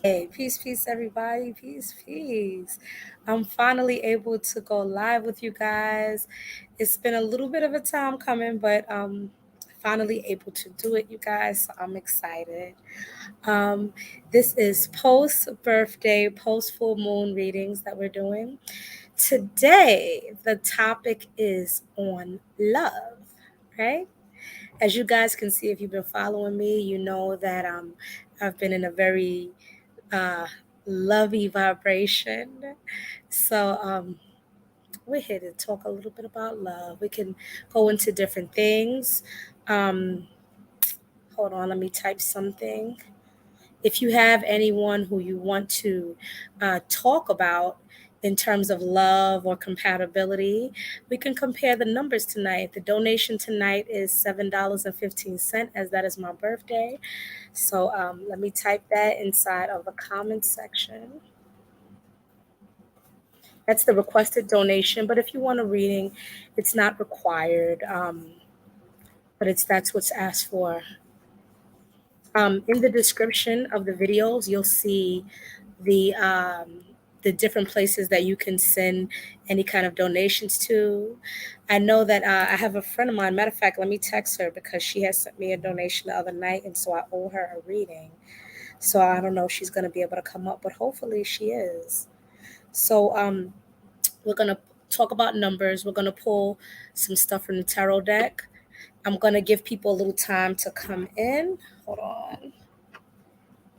Hey, peace, peace, everybody. Peace, peace. I'm finally able to go live with you guys. It's been a little bit of a time coming, but finally able to do it, you guys. So I'm excited. Um, this is post birthday, post full moon readings that we're doing. Today, the topic is on love, right? As you guys can see, if you've been following me, you know that I've been in a very uh, lovey vibration. So we're here to talk a little bit about love. We can go into different things. Um, Hold on, let me type something. If you have anyone who you want to talk about in terms of love or compatibility, we can compare the numbers tonight. The donation tonight is $7.15, as that is my birthday. So let me type that inside of the comment section. That's the requested donation. But if you want a reading, it's not required. But that's what's asked for. In the description of the videos, you'll see the um, the different places that you can send any kind of donations to. I know that I have a friend of mine. Matter of fact, let me text her because she has sent me a donation the other night, and so I owe her a reading. So I don't know if she's going to be able to come up, but hopefully she is. So we're going to talk about numbers. We're going to pull some stuff from the tarot deck. I'm going to give people a little time to come in. Hold on.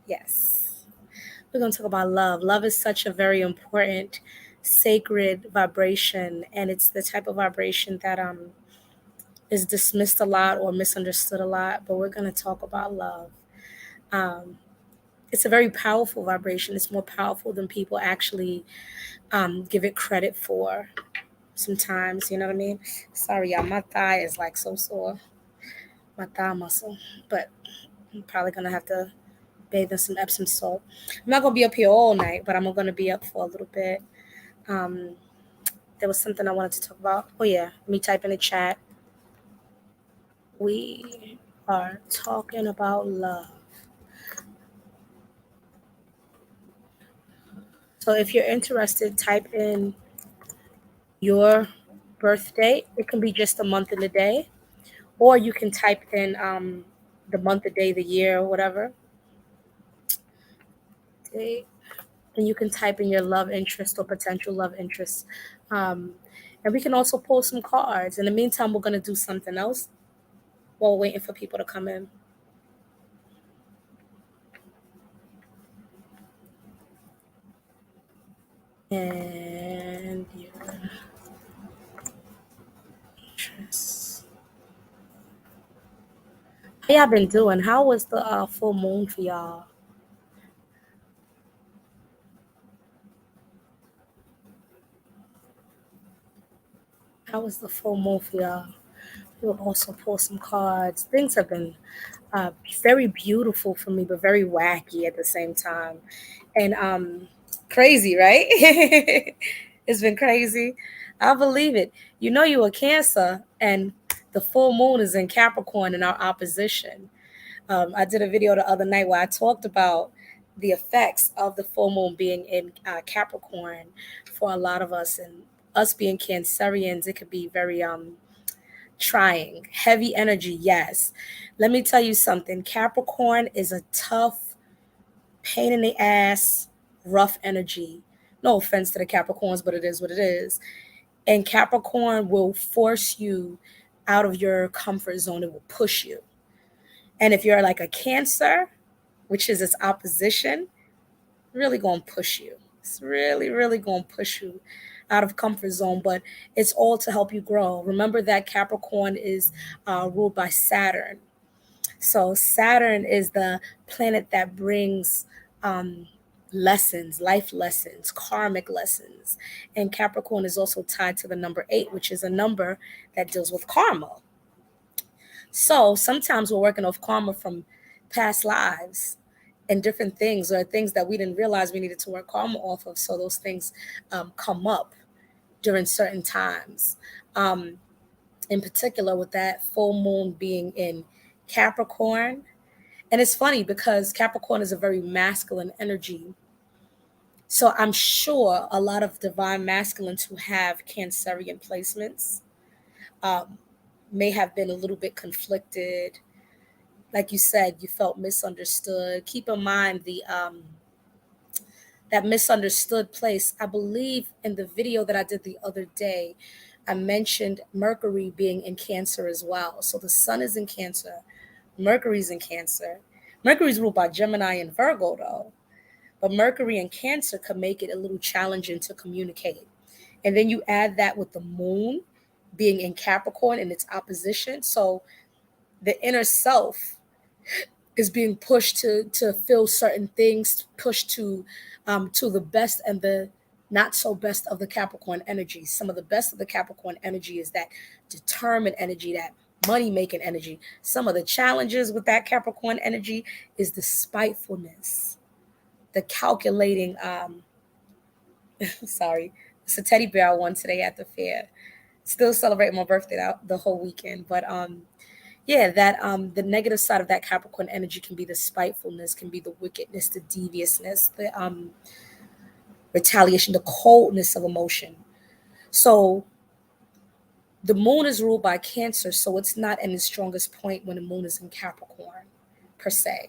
Yes. We're going to talk about love. Love is such a very important, sacred vibration, and it's the type of vibration that is dismissed a lot or misunderstood a lot. But we're going to talk about love. Um, it's a very powerful vibration. It's more powerful than people actually give it credit for. Sometimes, you know what I mean? Sorry, y'all, my thigh is like so sore, my thigh muscle. But I'm probably gonna have to bathe in some Epsom salt. I'm not gonna be up here all night, but I'm gonna be up for a little bit. Um, there was something I wanted to talk about. Oh yeah, let me type in the chat. We are talking about love. So if you're interested, type in your birthday. It can be just a month and a day, or you can type in the month, the day, the year, whatever. Date. And you can type in your love interest or potential love interest. Um, and we can also pull some cards. In the meantime, we're going to do something else while we're waiting for people to come in. And your interest. How y'all been doing? How was the full moon for y'all? How was the full moon for y'all? We'll also pull some cards. Things have been uh, very beautiful for me, but very wacky at the same time. And crazy, right? It's been crazy. I believe it. You know, you a Cancer, and the full moon is in Capricorn in our opposition. I did a video the other night where I talked about the effects of the full moon being in Capricorn for a lot of us, and us being Cancerians, it could be very trying, heavy energy. Yes, let me tell you something. Capricorn is a tough, pain in the ass, rough energy. No offense to the Capricorns, but it is what it is. And Capricorn will force you out of your comfort zone. It will push you. And if you're like a Cancer, which is its opposition, really going to push you. It's really, really going to push you out of comfort zone, but it's all to help you grow. Remember that Capricorn is ruled by Saturn. So Saturn is the planet that brings um, lessons, life lessons, karmic lessons. And Capricorn is also tied to the number 8, which is a number that deals with karma. So sometimes we're working off karma from past lives and different things, or things that we didn't realize we needed to work karma off of. So those things come up during certain times. Um, in particular, with that full moon being in Capricorn, And it's funny because Capricorn is a very masculine energy. So I'm sure a lot of divine masculines who have Cancerian placements um, may have been a little bit conflicted. Like you said, you felt misunderstood. Keep in mind that misunderstood place. I believe in the video that I did the other day, I mentioned Mercury being in Cancer as well. So the sun is in Cancer, Mercury's in Cancer. Mercury's ruled by Gemini and Virgo, though. But Mercury in Cancer could make it a little challenging to communicate. And then you add that with the moon being in Capricorn in its opposition. So the inner self is being pushed to feel certain things, pushed to the best and the not so best of the Capricorn energy. Some of the best of the Capricorn energy is that determined energy, that money making energy. Some of the challenges with that Capricorn energy is the spitefulness, the calculating. Sorry, it's a teddy bear I won today at the fair. Still celebrating my birthday the whole weekend, but yeah, that the negative side of that Capricorn energy can be the spitefulness, can be the wickedness, the deviousness, the retaliation, the coldness of emotion. So the moon is ruled by Cancer, so it's not in its strongest point when the moon is in Capricorn, per se.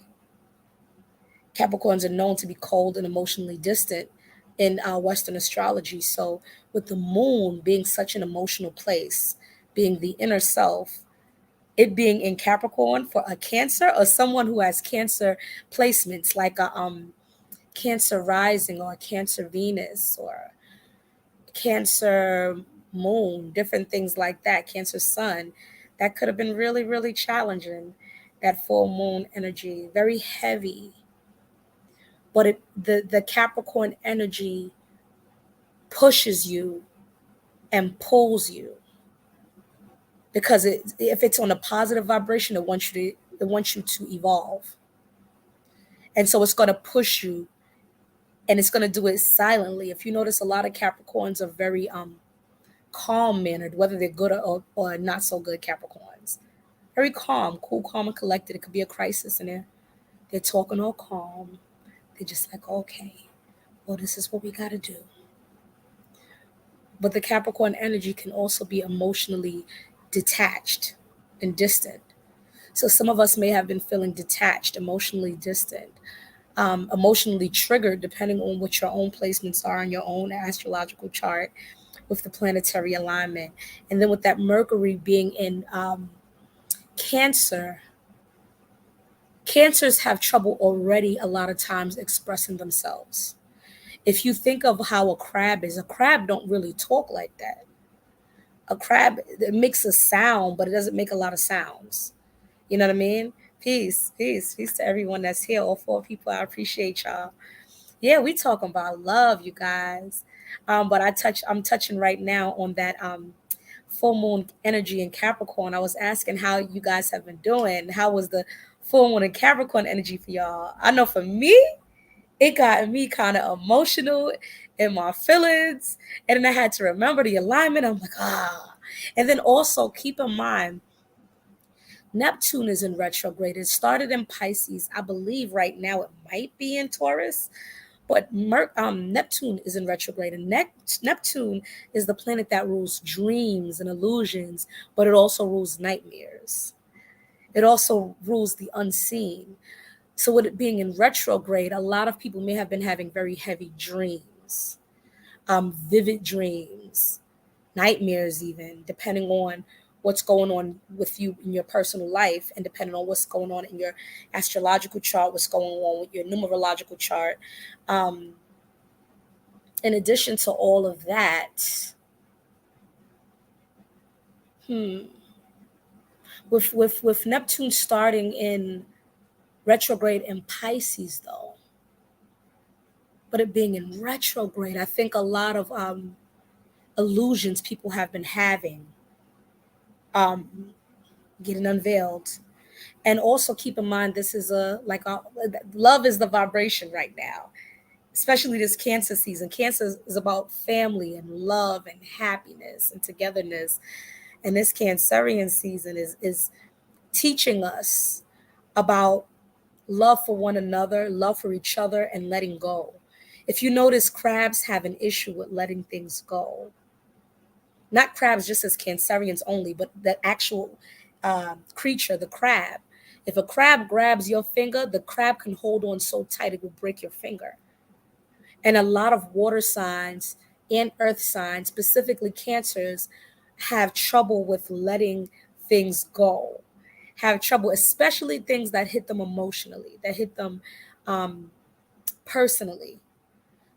Capricorns are known to be cold and emotionally distant in Western astrology. So with the moon being such an emotional place, being the inner self, it being in Capricorn for a Cancer or someone who has Cancer placements like a Cancer rising or a Cancer Venus or Cancer moon, different things like that, Cancer sun, that could have been really, really challenging. That full moon energy, very heavy, but the Capricorn energy pushes you and pulls you because if it's on a positive vibration, it wants you to evolve, and so it's going to push you, and it's going to do it silently. If you notice, a lot of Capricorns are very calm mannered, whether they're good or not so good Capricorns. Very calm, cool, calm, and collected. It could be a crisis, and they're talking all calm. They're just like, okay, well, this is what we got to do. But the Capricorn energy can also be emotionally detached and distant. So some of us may have been feeling detached, emotionally distant, emotionally triggered, depending on what your own placements are in your own astrological chart with the planetary alignment. And then with that Mercury being in Cancer, Cancers have trouble already a lot of times expressing themselves. If you think of how a crab don't really talk like that. A crab, it makes a sound, but it doesn't make a lot of sounds. You know what I mean? Peace, peace, peace to everyone that's here. All four people, I appreciate y'all. Yeah, we talking about love, you guys. But I'm touching right now on that full moon energy in Capricorn. I was asking how you guys have been doing. How was the full moon in Capricorn energy for y'all? I know for me, it got me kind of emotional in my feelings. And then I had to remember the alignment. I'm like, ah. And then also keep in mind, Neptune is in retrograde. It started in Pisces. I believe right now it might be in Taurus, but Neptune is in retrograde. And Neptune is the planet that rules dreams and illusions, but it also rules nightmares. It also rules the unseen. So, with it being in retrograde, a lot of people may have been having very heavy dreams, vivid dreams, nightmares, even depending on what's going on with you in your personal life, and depending on what's going on in your astrological chart, what's going on with your numerological chart. Um, in addition to all of that, hmm, with Neptune starting in retrograde in Pisces, though, but it being in retrograde, I think a lot of illusions people have been having um, getting unveiled. And also keep in mind, this is love is the vibration right now, especially this Cancer season. Cancer is about family and love and happiness and togetherness. And this Cancerian season is teaching us about love for one another, love for each other, and letting go. If you notice, crabs have an issue with letting things go. Not crabs just as cancerians only, but the actual creature, the crab. If a crab grabs your finger, the crab can hold on so tight it will break your finger. And a lot of water signs and earth signs, specifically cancers, have trouble with letting things go, have trouble, especially things that hit them emotionally, that hit them um, personally.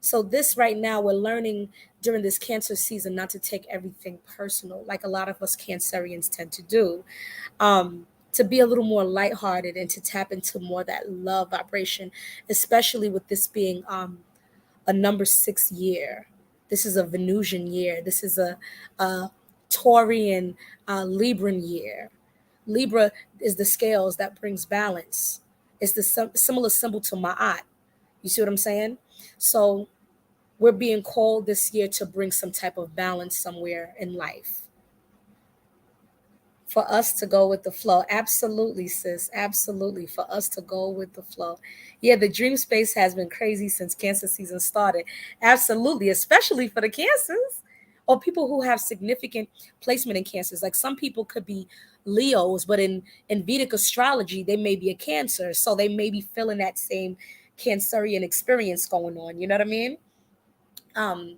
So this right now, we're learning during this cancer season not to take everything personal, like a lot of us cancerians tend to do. To be a little more lighthearted and to tap into more that love vibration, especially with this being a number 6 year. This is a Venusian year. This is a Taurian Libran year. Libra is the scales that brings balance. It's the similar symbol to Ma'at. You see what I'm saying? So we're being called this year to bring some type of balance somewhere in life, for us to go with the flow. Absolutely, sis. Absolutely. For us to go with the flow. Yeah, the dream space has been crazy since cancer season started. Absolutely. Especially for the cancers or people who have significant placement in cancers. Like some people could be Leos, but in Vedic astrology, they may be a cancer. So they may be feeling that same cancerian experience going on. You know what I mean? Um,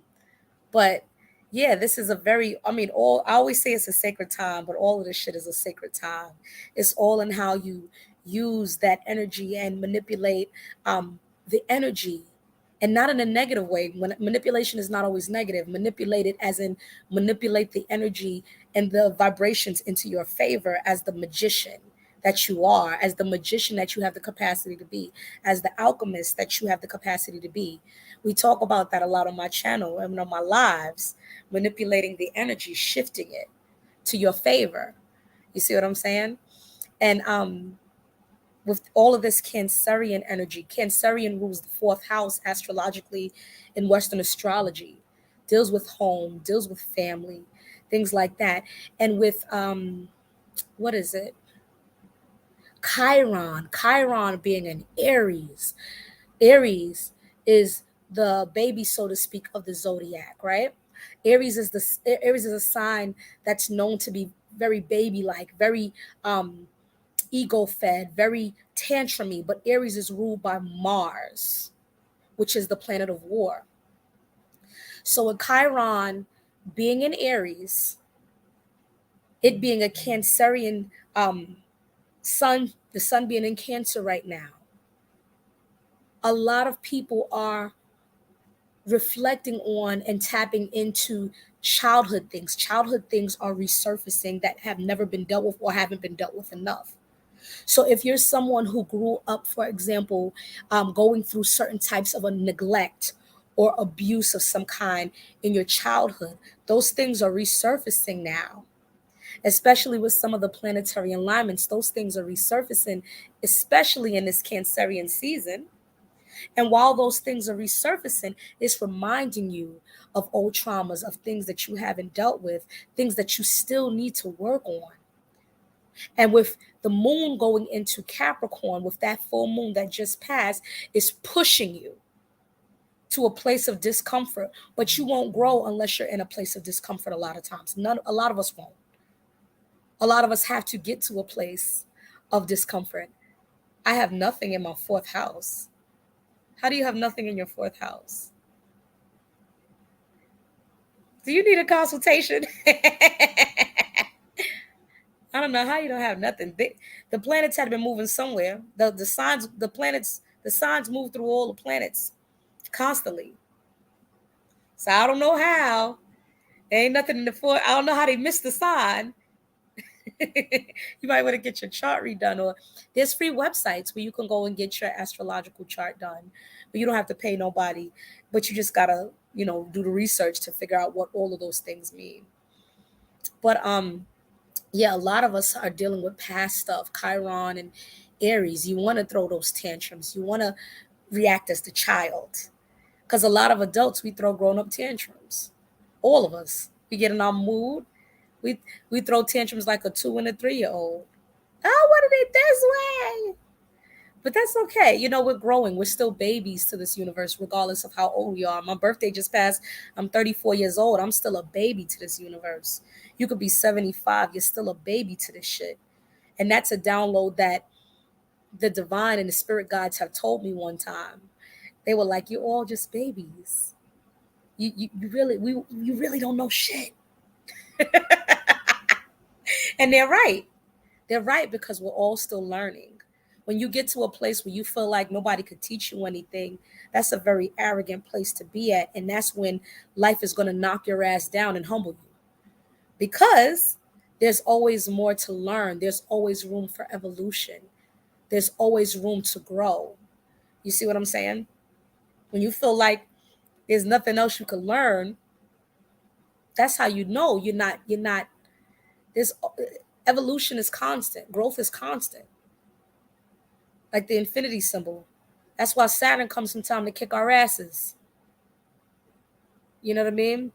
but yeah, this is a very, I mean, all I always say it's a sacred time, but all of this shit is a sacred time. It's all in how you use that energy and manipulate the energy, and not in a negative way. When manipulation is not always negative, manipulate it as in manipulate the energy and the vibrations into your favor as the magician that you are, as the magician that you have the capacity to be, as the alchemist that you have the capacity to be. We talk about that a lot on my channel and on my lives, manipulating the energy, shifting it to your favor. You see what I'm saying? And with all of this Cancerian energy, Cancerian rules the fourth house astrologically in Western astrology, deals with home, deals with family, things like that. And with what is it? Chiron being an Aries. Aries is the baby, so to speak, of the zodiac, right? Aries is a sign that's known to be very baby-like, very ego-fed, very tantrumy. But Aries is ruled by Mars, which is the planet of war. So with Chiron being in Aries, it being a Cancerian sun, the sun being in Cancer right now, a lot of people are reflecting on and tapping into childhood things. Childhood things are resurfacing that have never been dealt with or haven't been dealt with enough. So if you're someone who grew up, for example, going through certain types of a neglect or abuse of some kind in your childhood, those things are resurfacing now. Especially with some of the planetary alignments, those things are resurfacing, especially in this Cancerian season. And while those things are resurfacing, it's reminding you of old traumas, of things that you haven't dealt with, things that you still need to work on. And with the moon going into Capricorn, with that full moon that just passed, is pushing you to a place of discomfort. But you won't grow unless you're in a place of discomfort a lot of times. A lot of us won't. A lot of us have to get to a place of discomfort. I have nothing in my fourth house. How do you have nothing in your fourth house? Do you need a consultation? I don't know how you don't have nothing. The planets had been moving somewhere. The signs, the planets, the signs move through all the planets constantly. So I don't know how. There ain't nothing in the fourth. I don't know how they missed the sign. You might want to get your chart redone, or there's free websites where you can go and get your astrological chart done, but you don't have to pay nobody, but you just gotta do the research to figure out what all of those things mean. But yeah, a lot of us are dealing with past stuff, Chiron and Aries. You want to throw those tantrums, you want to react as the child, because a lot of adults, we throw grown-up tantrums. All of us, we get in our mood, we throw tantrums like a 2 and a 3-year-old. Oh, what are they this way? But that's okay. We're growing. We're still babies to this universe, regardless of how old we are. My birthday just passed. I'm 34 years old. I'm still a baby to this universe. You could be 75. You're still a baby to this shit. And that's a download that the divine and the spirit guides have told me one time. They were like, "You're all just babies. You really don't know shit." And they're right. They're right because we're all still learning. When you get to a place where you feel like nobody could teach you anything, that's a very arrogant place to be at. And that's when life is going to knock your ass down and humble you because there's always more to learn. There's always room for evolution. There's always room to grow. You see what I'm saying? When you feel like there's nothing else you could learn, that's how you know you're not this evolution is constant, growth is constant, like the infinity symbol. That's why Saturn comes from time to kick our asses. You know what I mean?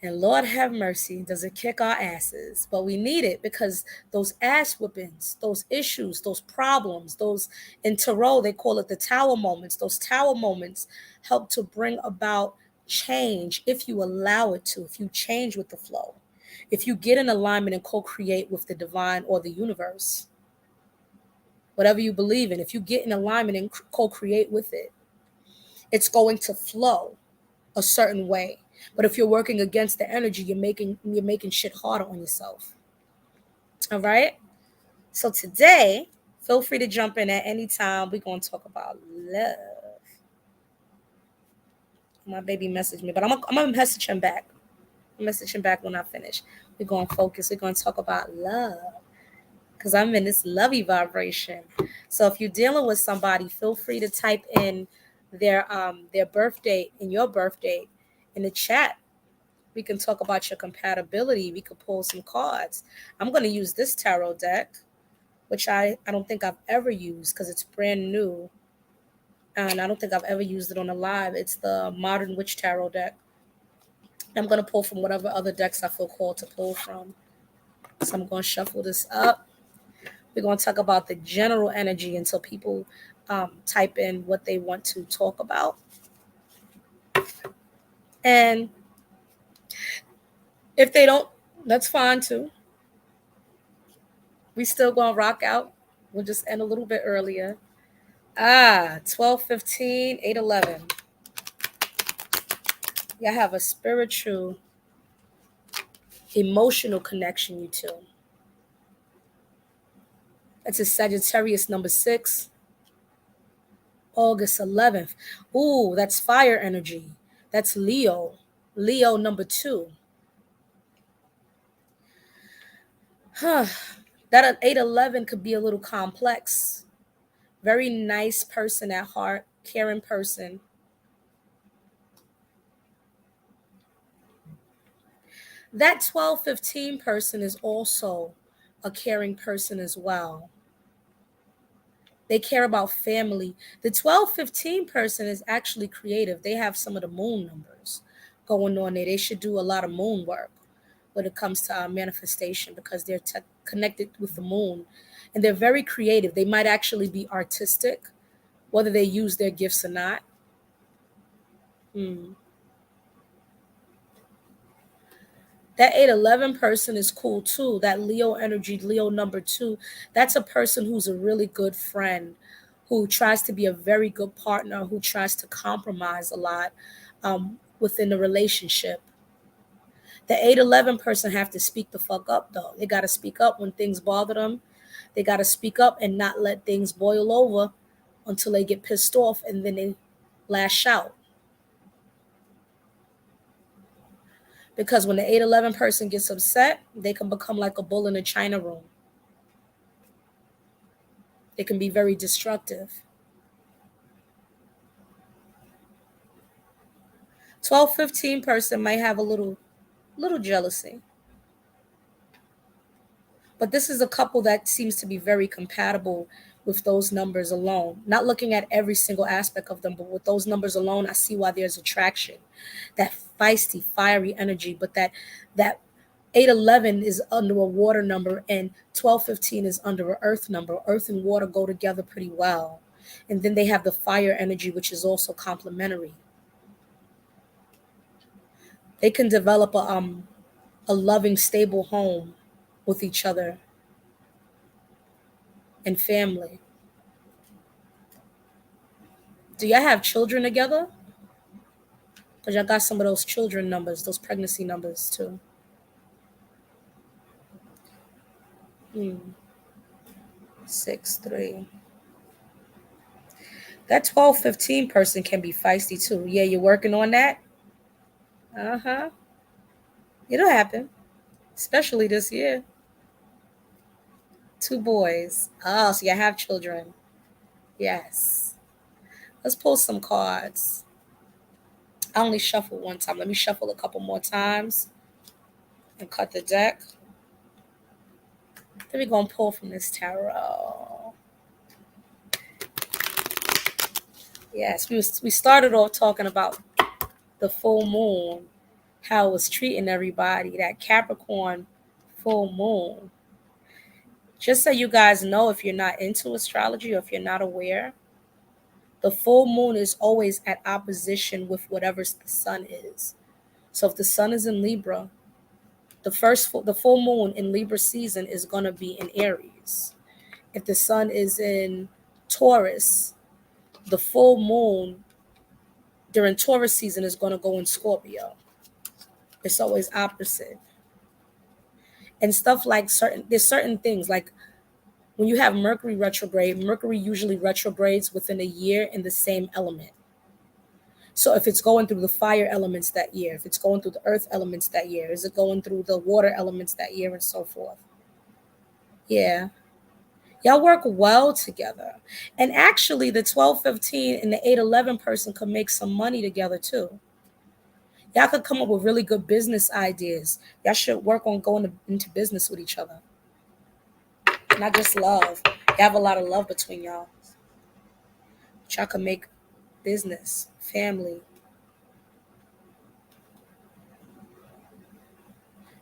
And Lord have mercy, does it kick our asses? But we need it because those ass whippings, those issues, those problems, those in tarot, they call it the tower moments. Those tower moments help to bring about change if you allow it to, if you change with the flow, if you get in alignment and co create with the divine or the universe, whatever you believe in, if you get in alignment and co create with it, it's going to flow a certain way. But if you're working against the energy, you're making shit harder on yourself. All right. So today, feel free to jump in at any time. We're gonna talk about love. My baby messaged me, but I'm gonna message him back. I'll message him back when I finish. We're gonna focus. We're gonna talk about love because I'm in this lovey vibration. So if you're dealing with somebody, feel free to type in their birth date and your birth date in the chat. We can talk about your compatibility. We could pull some cards. I'm going to use this tarot deck, which I don't think I've ever used because it's brand new. And I don't think I've ever used it on a live. It's the Modern Witch Tarot deck. I'm going to pull from whatever other decks I feel called to pull from. So I'm going to shuffle this up. We're going to talk about the general energy until people type in what they want to talk about. And if they don't, that's fine too. We still going to rock out. We'll just end a little bit earlier. 12:15, 8:11. Y'all have a spiritual, emotional connection, you two. That's a Sagittarius number 6, August 11th. Ooh, that's fire energy. That's Leo. Leo number 2. Huh. That 8:11 could be a little complex. Very nice person at heart, caring person. That 12:15 person is also a caring person as well. They care about family. The 12:15 person is actually creative. They have some of the moon numbers going on there. They should do a lot of moon work when it comes to manifestation because they're connected with the moon and they're very creative. They might actually be artistic, whether they use their gifts or not. Hmm. That 8:11 person is cool too. That Leo energy, Leo number 2, that's a person who's a really good friend, who tries to be a very good partner, who tries to compromise a lot within the relationship. The 8:11 person have to speak the fuck up though. They got to speak up when things bother them. They got to speak up and not let things boil over until they get pissed off and then they lash out. Because when the 8:11 person gets upset, they can become like a bull in a china room. It can be very destructive. 12:15 person might have a little jealousy. But this is a couple that seems to be very compatible with those numbers alone. Not looking at every single aspect of them, but with those numbers alone, I see why there's attraction. That feisty, fiery energy, but that 811 is under a water number, and 1215 is under an earth number. Earth and water go together pretty well. And then they have the fire energy, which is also complementary. They can develop a loving, stable home with each other and family. Do y'all have children together? Because y'all got some of those children numbers, those pregnancy numbers too. Hmm. 6, 3. That 1215 person can be feisty too. Yeah, you're working on that? Uh-huh. It'll happen, especially this year. Two boys. Oh, so you have children. Yes. Let's pull some cards. I only shuffle one time. Let me shuffle a couple more times and cut the deck. Then we're going to pull from this tarot. Yes, we started off talking about the full moon, how it was treating everybody, that Capricorn full moon. Just so you guys know, if you're not into astrology or if you're not aware, the full moon is always at opposition with whatever the sun is. So if the sun is in Libra, the full moon in Libra season is going to be in Aries. If the sun is in Taurus, the full moon during Taurus season is going to go in Scorpio. It's always opposite. And stuff like there's certain things like when you have Mercury retrograde, Mercury usually retrogrades within a year in the same element. So if it's going through the fire elements that year, if it's going through the earth elements that year, is it going through the water elements that year, and so forth? Yeah. Y'all work well together. And actually, the 1215 and the 811 person could make some money together too. Y'all could come up with really good business ideas. Y'all should work on into business with each other. Not just love. You have a lot of love between y'all. Y'all can make business, family.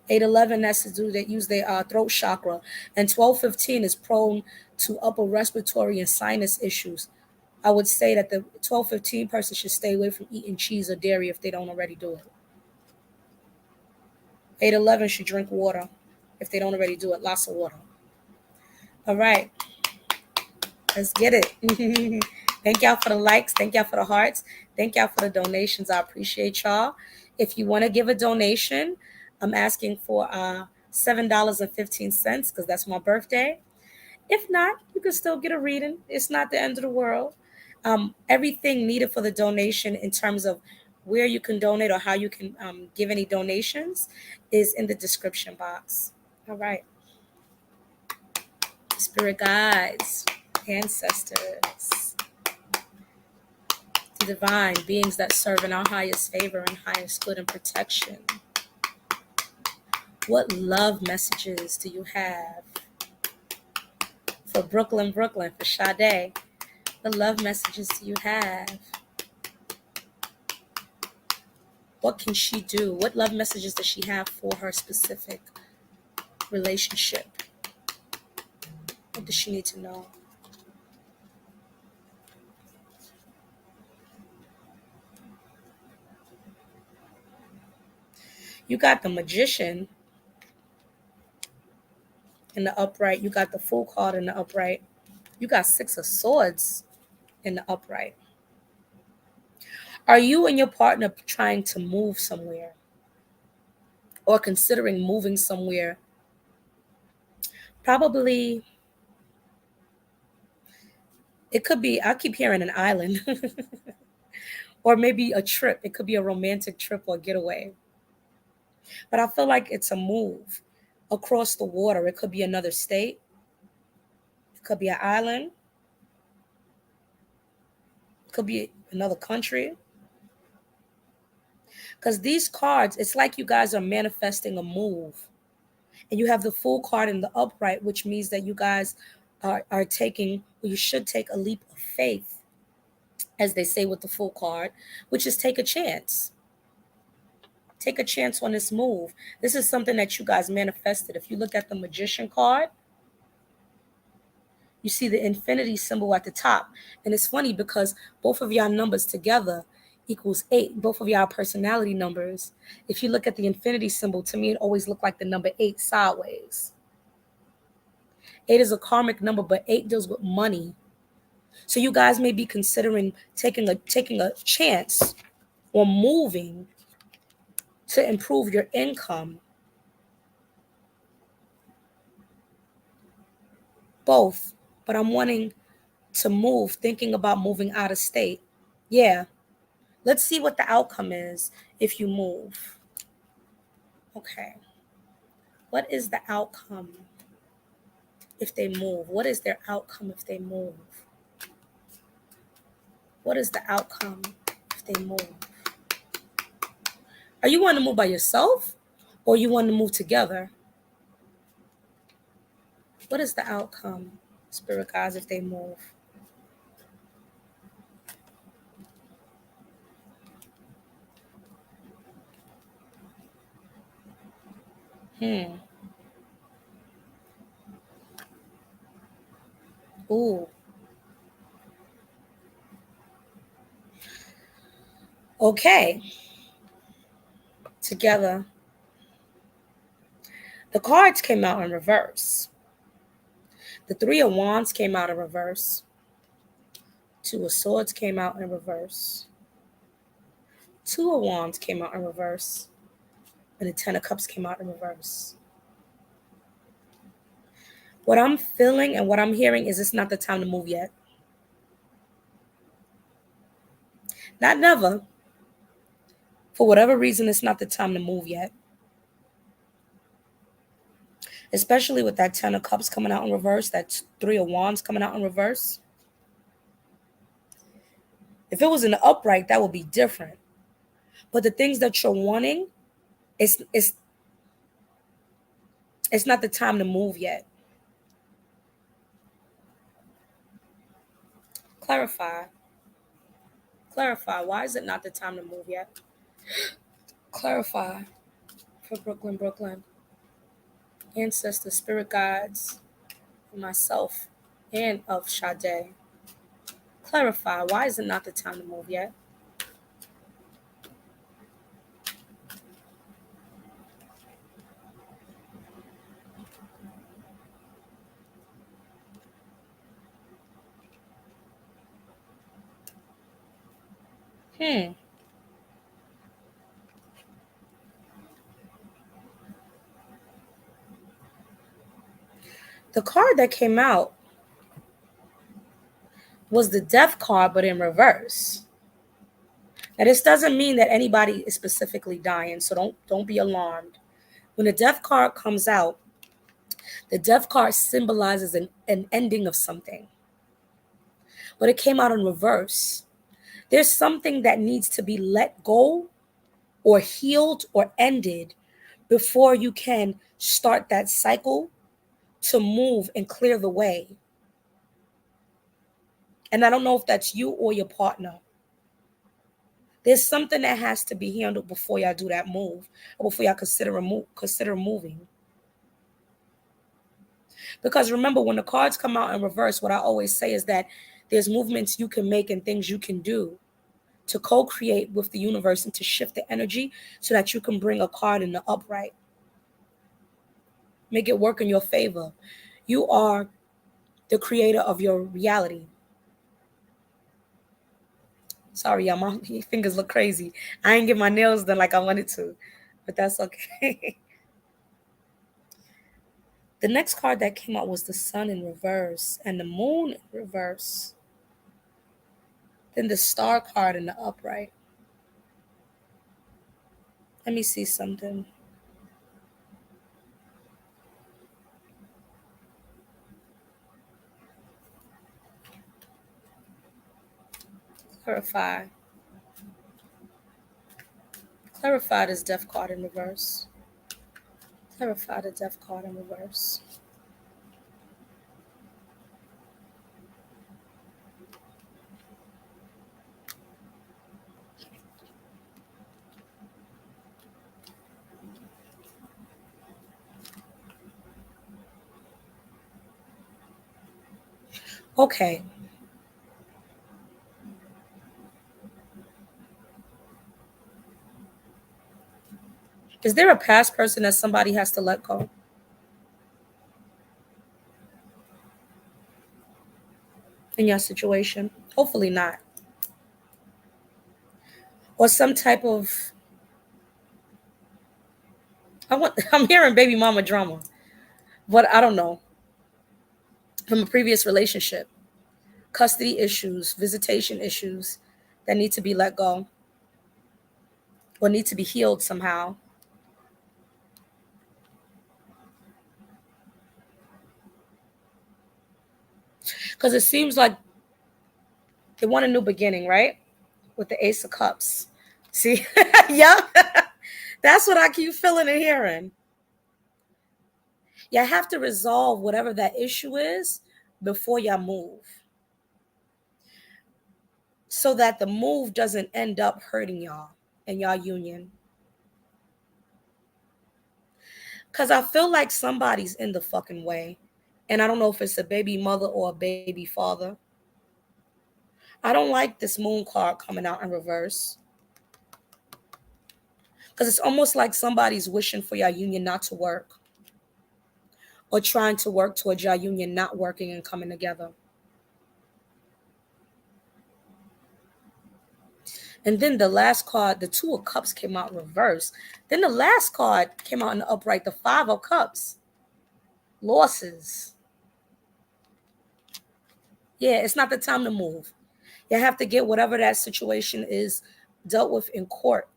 811 has to do that use their throat chakra, and 1215 is prone to upper respiratory and sinus issues. I would say that the 1215 person should stay away from eating cheese or dairy if they don't already do it. 811 should drink water if they don't already do it. Lots of water. All right, let's get it. Thank y'all for the likes. Thank y'all for the hearts. Thank y'all for the donations. I appreciate y'all. If you want to give a donation, I'm asking for $7.15 because that's my birthday. If not, you can still get a reading. It's not the end of the world. Everything needed for the donation in terms of where you can donate or how you can give any donations is in the description box. All right. Spirit guides, ancestors, the divine beings that serve in our highest favor and highest good and protection. What love messages do you have for Brooklyn, for Sade? What love messages do you have? What can she do? What love messages does she have for her specific relationship? What does she need to know? You got the Magician in the upright. You got the Fool card in the upright. You got Six of Swords in the upright. Are you and your partner trying to move somewhere or considering moving somewhere? Probably, it could be, I keep hearing an island, or maybe a trip. It could be a romantic trip or getaway. But I feel like it's a move across the water. It could be another state. It could be an island. It could be another country. Because these cards, it's like you guys are manifesting a move. And you have the Fool card in the upright, which means that you guys are taking, well, you should take a leap of faith, as they say with the Fool card, which is take a chance. Take a chance on this move. This is something that you guys manifested. If you look at the Magician card, you see the infinity symbol at the top. And it's funny because both of y'all numbers together equals 8. Both of y'all personality numbers. If you look at the infinity symbol, to me, it always looked like the number 8 sideways. 8 is a karmic number, but 8 deals with money. So you guys may be considering taking a chance on moving to improve your income. Both. But I'm wanting to move, thinking about moving out of state. Yeah. Let's see what the outcome is if you move. Okay. What is the outcome if they move? What is their outcome if they move? What is the outcome if they move? Are you wanting to move by yourself or you want to move together? What is the outcome, spirit guides, if they move? Hmm. Ooh. Okay. Together. The cards came out in reverse. The Three of Wands came out in reverse. Two of Swords came out in reverse. Two of Wands came out in reverse. And the Ten of Cups came out in reverse. What I'm feeling and what I'm hearing is it's not the time to move yet. Not never. For whatever reason, it's not the time to move yet. Especially with that Ten of Cups coming out in reverse, that Three of Wands coming out in reverse. If it was in the upright, that would be different. But the things that you're wanting, it's not the time to move yet. Clarify. Clarify. Why is it not the time to move yet? Clarify for Brooklyn, Brooklyn. Ancestors, spirit guides, myself, and of Sade. Clarify. Why is it not the time to move yet? Hmm. The card that came out was the Death card, but in reverse. Now, this doesn't mean that anybody is specifically dying, so don't be alarmed. When the Death card comes out, the Death card symbolizes an ending of something, but it came out in reverse. There's something that needs to be let go or healed or ended before you can start that cycle to move and clear the way. And I don't know if that's you or your partner. There's something that has to be handled before y'all do that move, or before y'all consider moving. Because remember, when the cards come out in reverse, what I always say is that there's movements you can make and things you can do to co-create with the universe and to shift the energy so that you can bring a card in the upright. Make it work in your favor. You are the creator of your reality. Sorry, y'all, my fingers look crazy. I ain't get my nails done like I wanted to, but that's okay. The next card that came out was the Sun in reverse and the Moon in reverse. Then the Star card in the upright. Let me see something. Clarify. Clarify this Death card in reverse. Clarify the Death card in reverse. Okay. Is there a past person that somebody has to let go in your situation? Hopefully not. Or some type of I'm hearing baby mama drama, but I don't know. From a previous relationship, custody issues, visitation issues that need to be let go or need to be healed somehow. Because it seems like they want a new beginning, right? With the Ace of Cups. See? Yep. That's what I keep feeling and hearing. You have to resolve whatever that issue is before y'all move so that the move doesn't end up hurting y'all and y'all union. Because I feel like somebody's in the fucking way. And I don't know if it's a baby mother or a baby father. I don't like this moon card coming out in reverse. Because it's almost like somebody's wishing for your union not to work or trying to work towards your union not working and coming together. And then the last card, the Two of Cups came out in reverse. Then the last card came out in the upright, the Five of Cups. Losses. Yeah, it's not the time to move. You have to get whatever that situation is dealt with in court.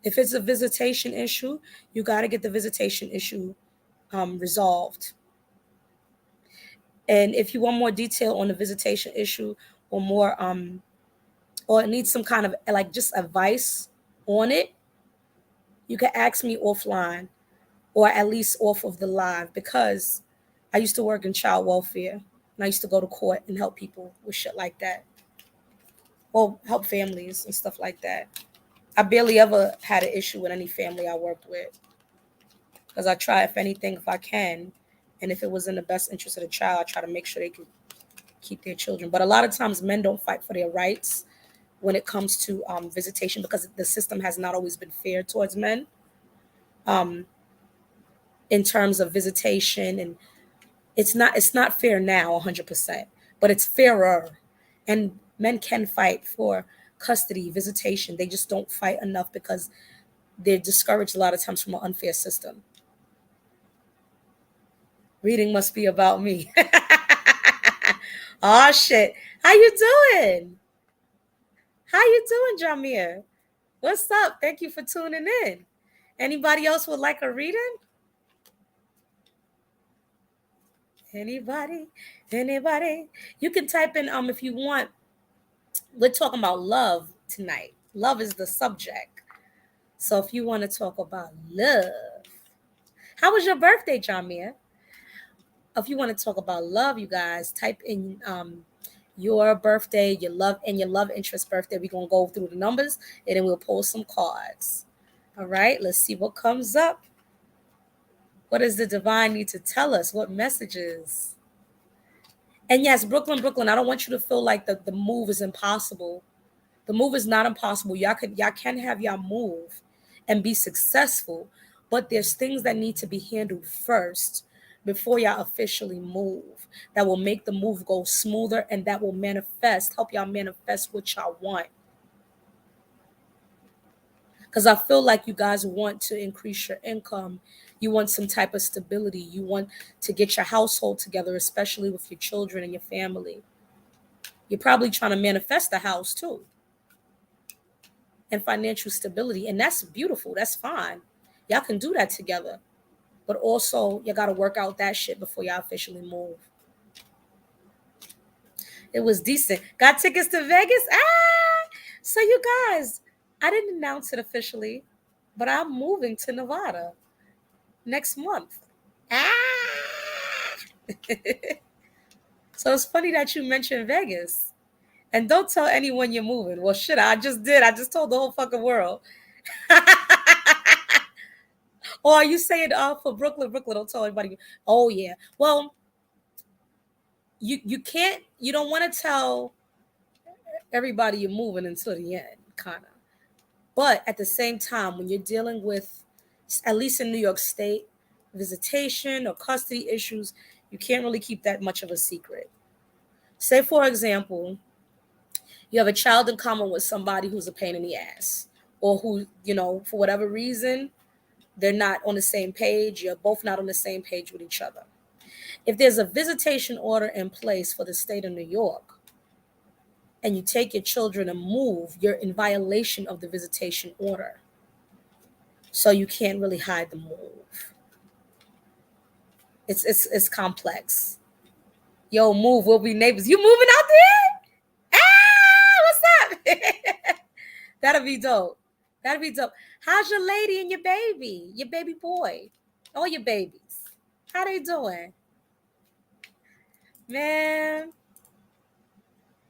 If it's a visitation issue, you got to get the visitation issue resolved. And if you want more detail on the visitation issue or more, or need some kind of like just advice on it, you can ask me offline or at least off of the live because I used to work in child welfare and I used to go to court and help people with shit like that. Well, help families and stuff like that. I barely ever had an issue with any family I worked with because I try, if anything, if I can, and if it was in the best interest of the child, I try to make sure they could keep their children. But a lot of times, men don't fight for their rights when it comes to visitation because the system has not always been fair towards men um, in terms of visitation, and it's not fair now 100%, but it's fairer, and men can fight for custody, visitation. They just don't fight enough because they're discouraged a lot of times from an unfair system. Reading must be about me. Oh shit. How you doing? How you doing, Jamir? What's up? Thank you for tuning in. Anybody else would like a reading? Anybody? Anybody? You can type in if you want. We're talking about love tonight. Love is the subject. So if you want to talk about love, how was your birthday, Jamir? If you want to talk about love, you guys, type in your birthday, your love, and your love interest birthday. We're gonna go through the numbers and then we'll pull some cards. All right, let's see what comes up. What does the divine need to tell us? What messages? And yes, Brooklyn, Brooklyn, I don't want you to feel like the move is impossible. The move is not impossible. Y'all can have y'all move and be successful, but there's things that need to be handled first before y'all officially move. That will make the move go smoother and that will help y'all manifest what y'all want. Because I feel like you guys want to increase your income. You want some type of stability. You want to get your household together, especially with your children and your family. You're probably trying to manifest a house too and financial stability. And that's beautiful. That's fine. Y'all can do that together. But also, you got to work out that shit before y'all officially move. It was decent. Got tickets to Vegas? Ah! So, you guys, I didn't announce it officially, but I'm moving to Nevada next month. Ah! So, it's funny that you mentioned Vegas. And don't tell anyone you're moving. Well, shit, I just did. I just told the whole fucking world. Or are you saying for Brooklyn, Brooklyn? Don't tell anybody. Oh yeah. Well, you don't want to tell everybody you're moving until the end, kind of. But at the same time, when you're dealing with, at least in New York State, visitation or custody issues, you can't really keep that much of a secret. Say, for example, you have a child in common with somebody who's a pain in the ass, or who, for whatever reason, they're not on the same page. You're both not on the same page with each other. If there's a visitation order in place for the state of New York, and you take your children and move, you're in violation of the visitation order. So you can't really hide the move. It's complex. Yo, move. We'll be neighbors. You moving out there? Ah, what's up? That'll be dope. That'll be dope. How's your lady and your baby boy, all your babies? How they doing, man?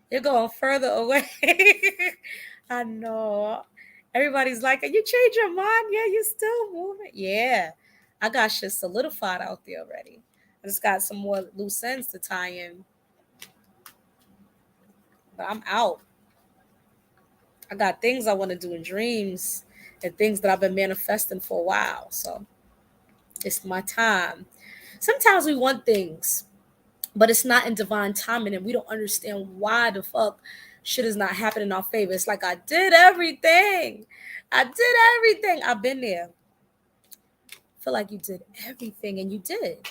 You're going further away. I know. Everybody's like, you change your mind? Yeah, you're still moving. Yeah. I got shit solidified out there already. I just got some more loose ends to tie in. But I'm out. I got things I want to do in dreams and things that I've been manifesting for a while. So it's my time. Sometimes we want things, but it's not in divine timing, and we don't understand why the fuck shit is not happening in our favor. It's like, I did everything. I've been there. I feel like you did everything, and you did.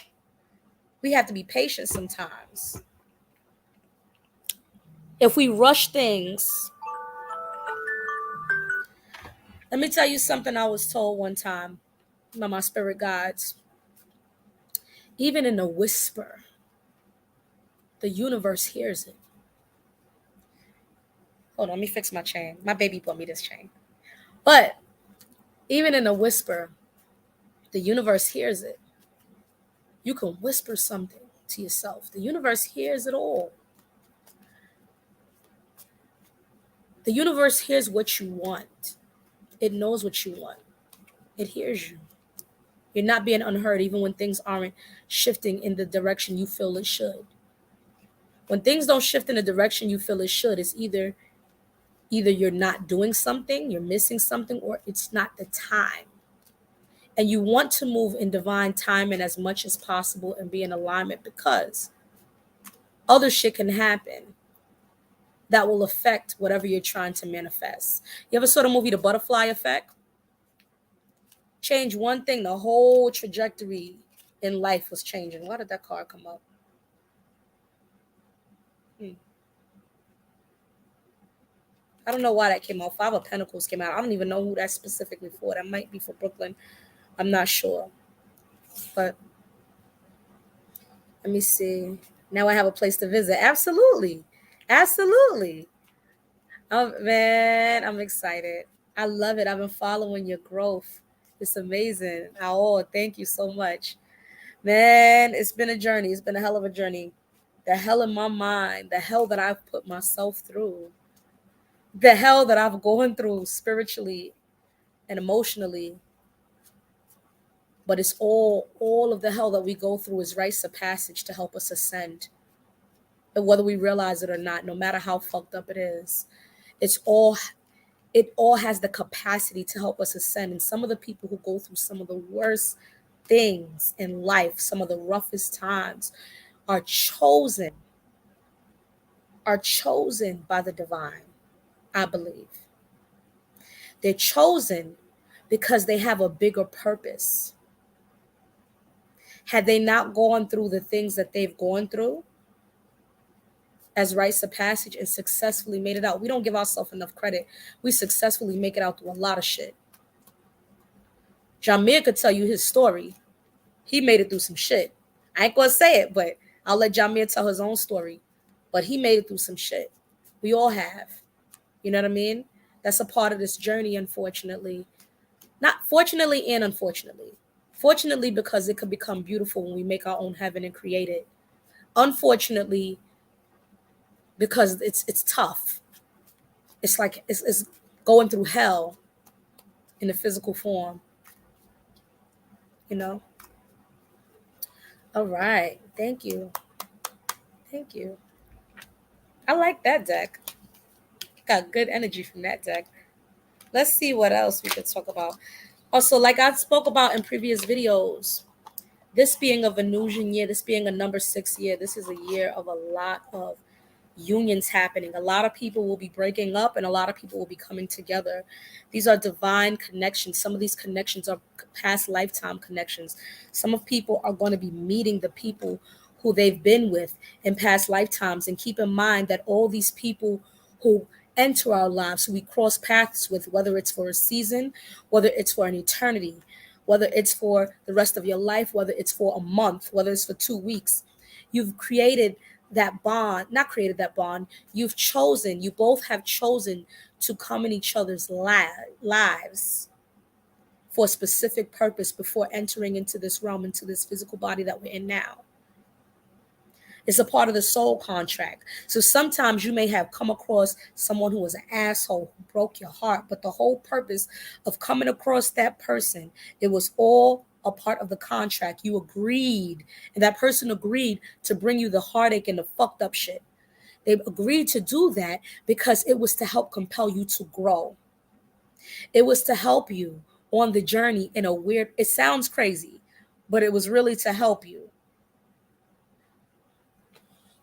We have to be patient sometimes. If we rush things, let me tell you something I was told one time by my spirit guides. Even in a whisper, the universe hears it. Hold on, let me fix my chain. My baby bought me this chain. But even in a whisper, the universe hears it. You can whisper something to yourself. The universe hears it all. The universe hears what you want. It knows what you want. It hears you. You're not being unheard even when things aren't shifting in the direction you feel it should. When things don't shift in the direction you feel it should, it's either you're not doing something, you're missing something, or it's not the time. And you want to move in divine timing as much as possible and be in alignment, because other shit can happen that will affect whatever you're trying to manifest. You ever saw the movie The Butterfly Effect? Change one thing, the whole trajectory in life was changing. Why did that card come up? I don't know why that came out. Five of Pentacles came out. I don't even know who that's specifically for. That might be for Brooklyn. I'm not sure. But let me see. Now I have a place to visit. Absolutely. Absolutely. Oh, man, I'm excited. I love it. I've been following your growth. It's amazing. Oh, thank you so much. Man, it's been a journey. It's been a hell of a journey. The hell in my mind, the hell that I've put myself through, the hell that I've gone through spiritually and emotionally. But it's all of the hell that we go through is rites of passage to help us ascend. And whether we realize it or not, no matter how fucked up it is, it's all it all has the capacity to help us ascend. And some of the people who go through some of the worst things in life, some of the roughest times, are chosen by the divine, I believe. They're chosen because they have a bigger purpose. Had they not gone through the things that they've gone through as rites of passage and successfully made it out, we don't give ourselves enough credit. We successfully make it out through a lot of shit. Jamir could tell you his story. He made it through some shit. I ain't gonna say it, but I'll let Jamir tell his own story. But he made it through some shit. We all have. You know what I mean? That's a part of this journey, unfortunately. Not fortunately and unfortunately. Fortunately, because it could become beautiful when we make our own heaven and create it. Unfortunately, because it's tough. It's like it's going through hell in the physical form. You know? All right. Thank you. Thank you. I like that deck. Got good energy from that deck. Let's see what else we could talk about. Also, like I spoke about in previous videos, this being a Venusian year, this being a number 6 year, this is a year of a lot of unions happening. A lot of people will be breaking up and a lot of people will be coming together. These are divine connections. Some of these connections are past lifetime connections. Some of people are going to be meeting the people who they've been with in past lifetimes. And keep in mind that all these people who enter our lives, who we cross paths with, whether it's for a season, whether it's for an eternity, whether it's for the rest of your life, whether it's for a month, whether it's for 2 weeks, you've created that bond, not created that bond, you've chosen, you both have chosen to come in each other's lives for a specific purpose before entering into this realm, into this physical body that we're in now. It's a part of the soul contract. So sometimes you may have come across someone who was an asshole who broke your heart, but the whole purpose of coming across that person, it was all a part of the contract. You agreed, and that person agreed to bring you the heartache and the fucked up shit. They agreed to do that because it was to help compel you to grow. It was to help you on the journey in a weird, it sounds crazy, but it was really to help you.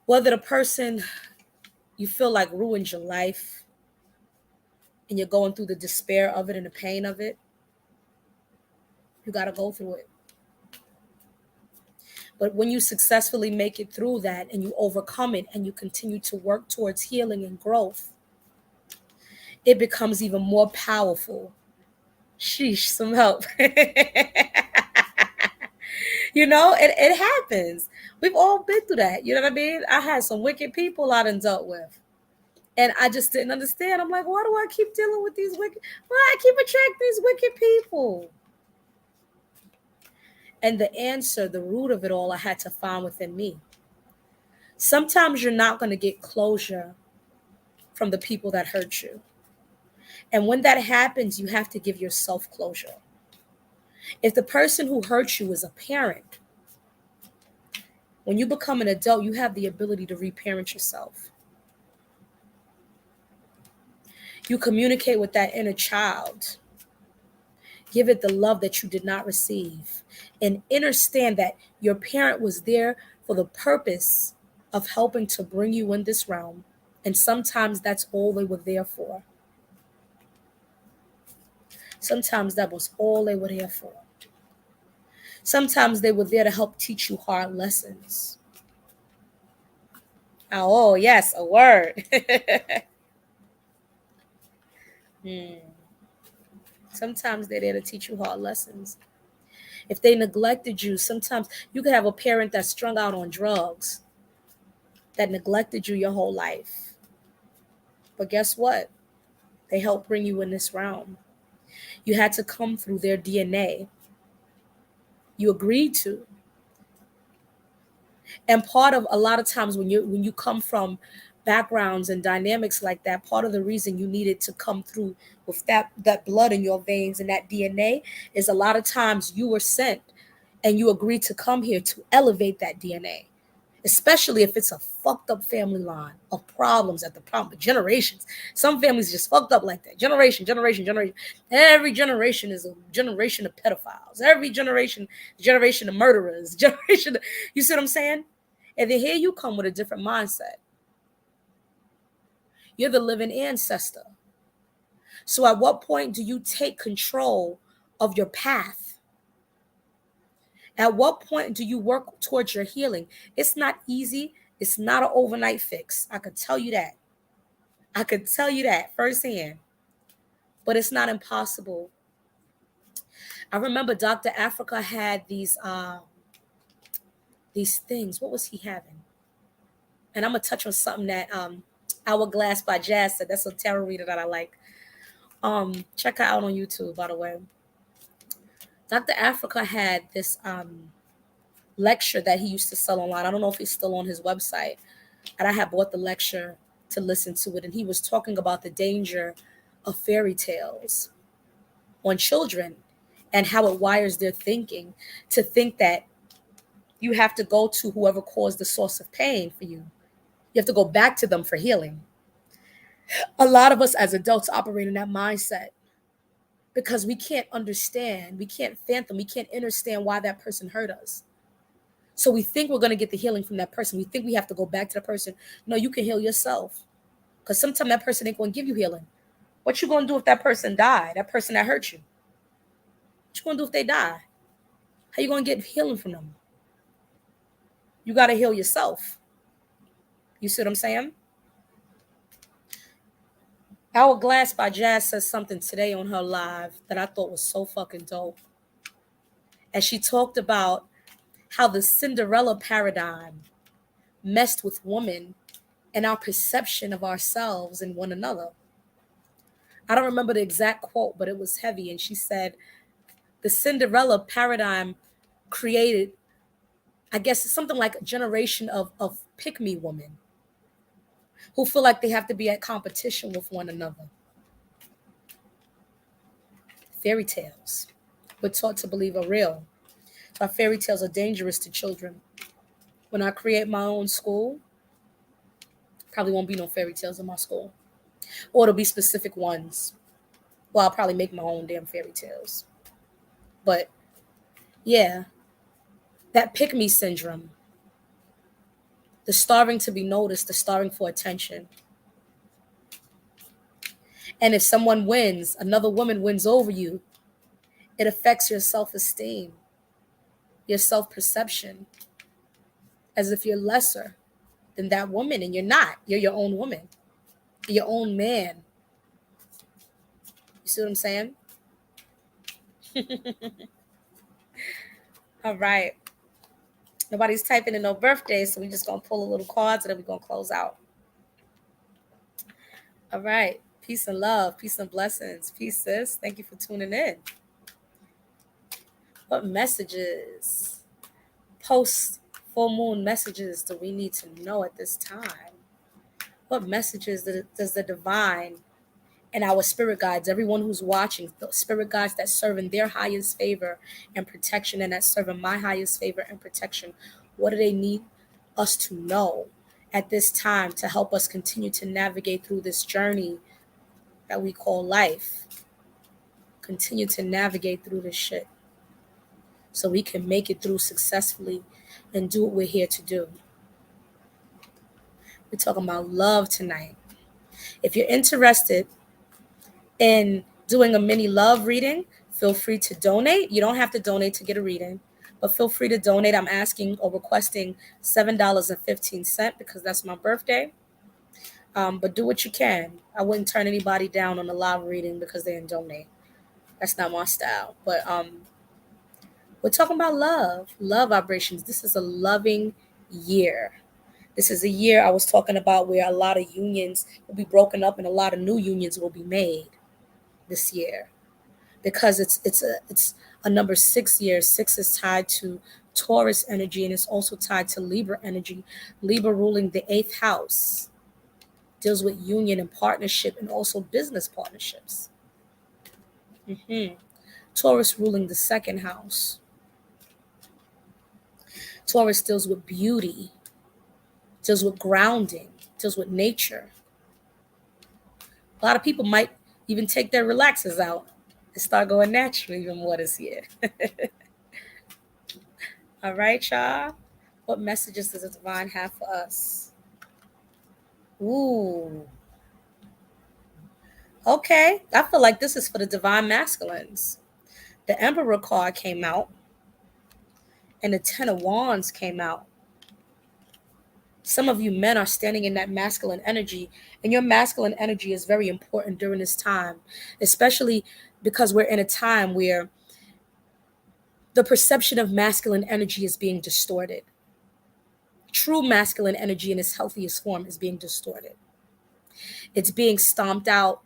Whether the person you feel like ruined your life and you're going through the despair of it and the pain of it, you got to go through it. But when you successfully make it through that and you overcome it and you continue to work towards healing and growth, it becomes even more powerful. Sheesh, some help. You know, it happens. We've all been through that. You know what I mean? I had some wicked people I done dealt with. And I just didn't understand. I'm like, why do I keep dealing with these wicked? Why I keep attracting these wicked people? And the answer, the root of it all, I had to find within me. Sometimes you're not going to get closure from the people that hurt you. And when that happens, you have to give yourself closure. If the person who hurt you is a parent, when you become an adult, you have the ability to reparent yourself. You communicate with that inner child. Give it the love that you did not receive. And understand that your parent was there for the purpose of helping to bring you in this realm. And sometimes that's all they were there for. Sometimes that was all they were there for. Sometimes they were there to help teach you hard lessons. Oh, yes, a word. Sometimes they're there to teach you hard lessons. If they neglected you, sometimes you could have a parent that's strung out on drugs that neglected you your whole life. But guess what? They helped bring you in this realm. You had to come through their DNA. You agreed to. And part of a lot of times when you come from backgrounds and dynamics like that, part of the reason you needed to come through with that blood in your veins and that DNA is a lot of times you were sent and you agreed to come here to elevate that DNA, especially if it's a fucked up family line of problems at the problem of generations. Some families just fucked up like that. Generation. Every generation is a generation of pedophiles. Every generation of murderers. You see what I'm saying? And then here you come with a different mindset. You're the living ancestor. So at what point do you take control of your path? At what point do you work towards your healing? It's not easy. It's not an overnight fix. I could tell you that. I could tell you that firsthand. But it's not impossible. I remember Dr. Africa had these things. What was he having? And I'm gonna touch on something that Hourglass by Jazz said. That's a tarot reader that I like. Check her out on YouTube, by the way. Dr. Africa had this lecture that he used to sell online. I don't know if he's still on his website. And I had bought the lecture to listen to it. And he was talking about the danger of fairy tales on children and how it wires their thinking to think that you have to go to whoever caused the source of pain for you. You have to go back to them for healing. A lot of us as adults operate in that mindset because we can't understand, we can't fathom, we can't understand why that person hurt us. So we think we're going to get the healing from that person. We think we have to go back to the person. No, you can heal yourself, because sometimes that person ain't going to give you healing. What you going to do if that person died, that person that hurt you? What you going to do if they die? How you going to get healing from them? You got to heal yourself. You see what I'm saying? Hourglass by Jazz says something today on her live that I thought was so fucking dope. And she talked about how the Cinderella paradigm messed with women and our perception of ourselves and one another. I don't remember the exact quote, but it was heavy. And she said, the Cinderella paradigm created, I guess, something like a generation of pick me women who feel like they have to be at competition with one another. Fairy tales we're taught to believe are real. So our fairy tales are dangerous to children. When I create my own school, probably won't be no fairy tales in my school. Or it'll be specific ones. Well, I'll probably make my own damn fairy tales. But yeah, that pick me syndrome, the starving to be noticed, the starving for attention. And if someone wins, another woman wins over you, it affects your self esteem, your self perception, as if you're lesser than that woman. And you're not. You're your own woman, you're your own man. You see what I'm saying? All right. Nobody's typing in no birthdays, so we're just going to pull a little cards and then we're going to close out. All right. Peace and love. Peace and blessings. Peace, sis. Thank you for tuning in. What messages, post full moon messages, do we need to know at this time? What messages does the divine and our spirit guides, everyone who's watching, the spirit guides that serve in their highest favor and protection and that serve in my highest favor and protection, what do they need us to know at this time to help us continue to navigate through this journey that we call life? Continue to navigate through this shit so we can make it through successfully and do what we're here to do. We're talking about love tonight. If you're interested in doing a mini love reading, feel free to donate. You don't have to donate to get a reading, but feel free to donate. I'm asking or requesting $7.15 because that's my birthday. But do what you can. I wouldn't turn anybody down on a live reading because they didn't donate. That's not my style. But we're talking about love vibrations. This is a loving year. This is a year I was talking about where a lot of unions will be broken up and a lot of new unions will be made this year, because it's a number 6 year. 6 is tied to Taurus energy and it's also tied to Libra energy. Libra ruling the 8th house deals with union and partnership and also business partnerships. Taurus ruling the 2nd house. Taurus deals with beauty, deals with grounding, deals with nature. A lot of people might even take their relaxers out and start going natural even more this year. All right, y'all. What messages does the divine have for us? Ooh. Okay. I feel like this is for the divine masculines. The Emperor card came out and the Ten of Wands came out. Some of you men are standing in that masculine energy, and your masculine energy is very important during this time, especially because we're in a time where the perception of masculine energy is being distorted. True masculine energy in its healthiest form is being distorted. It's being stomped out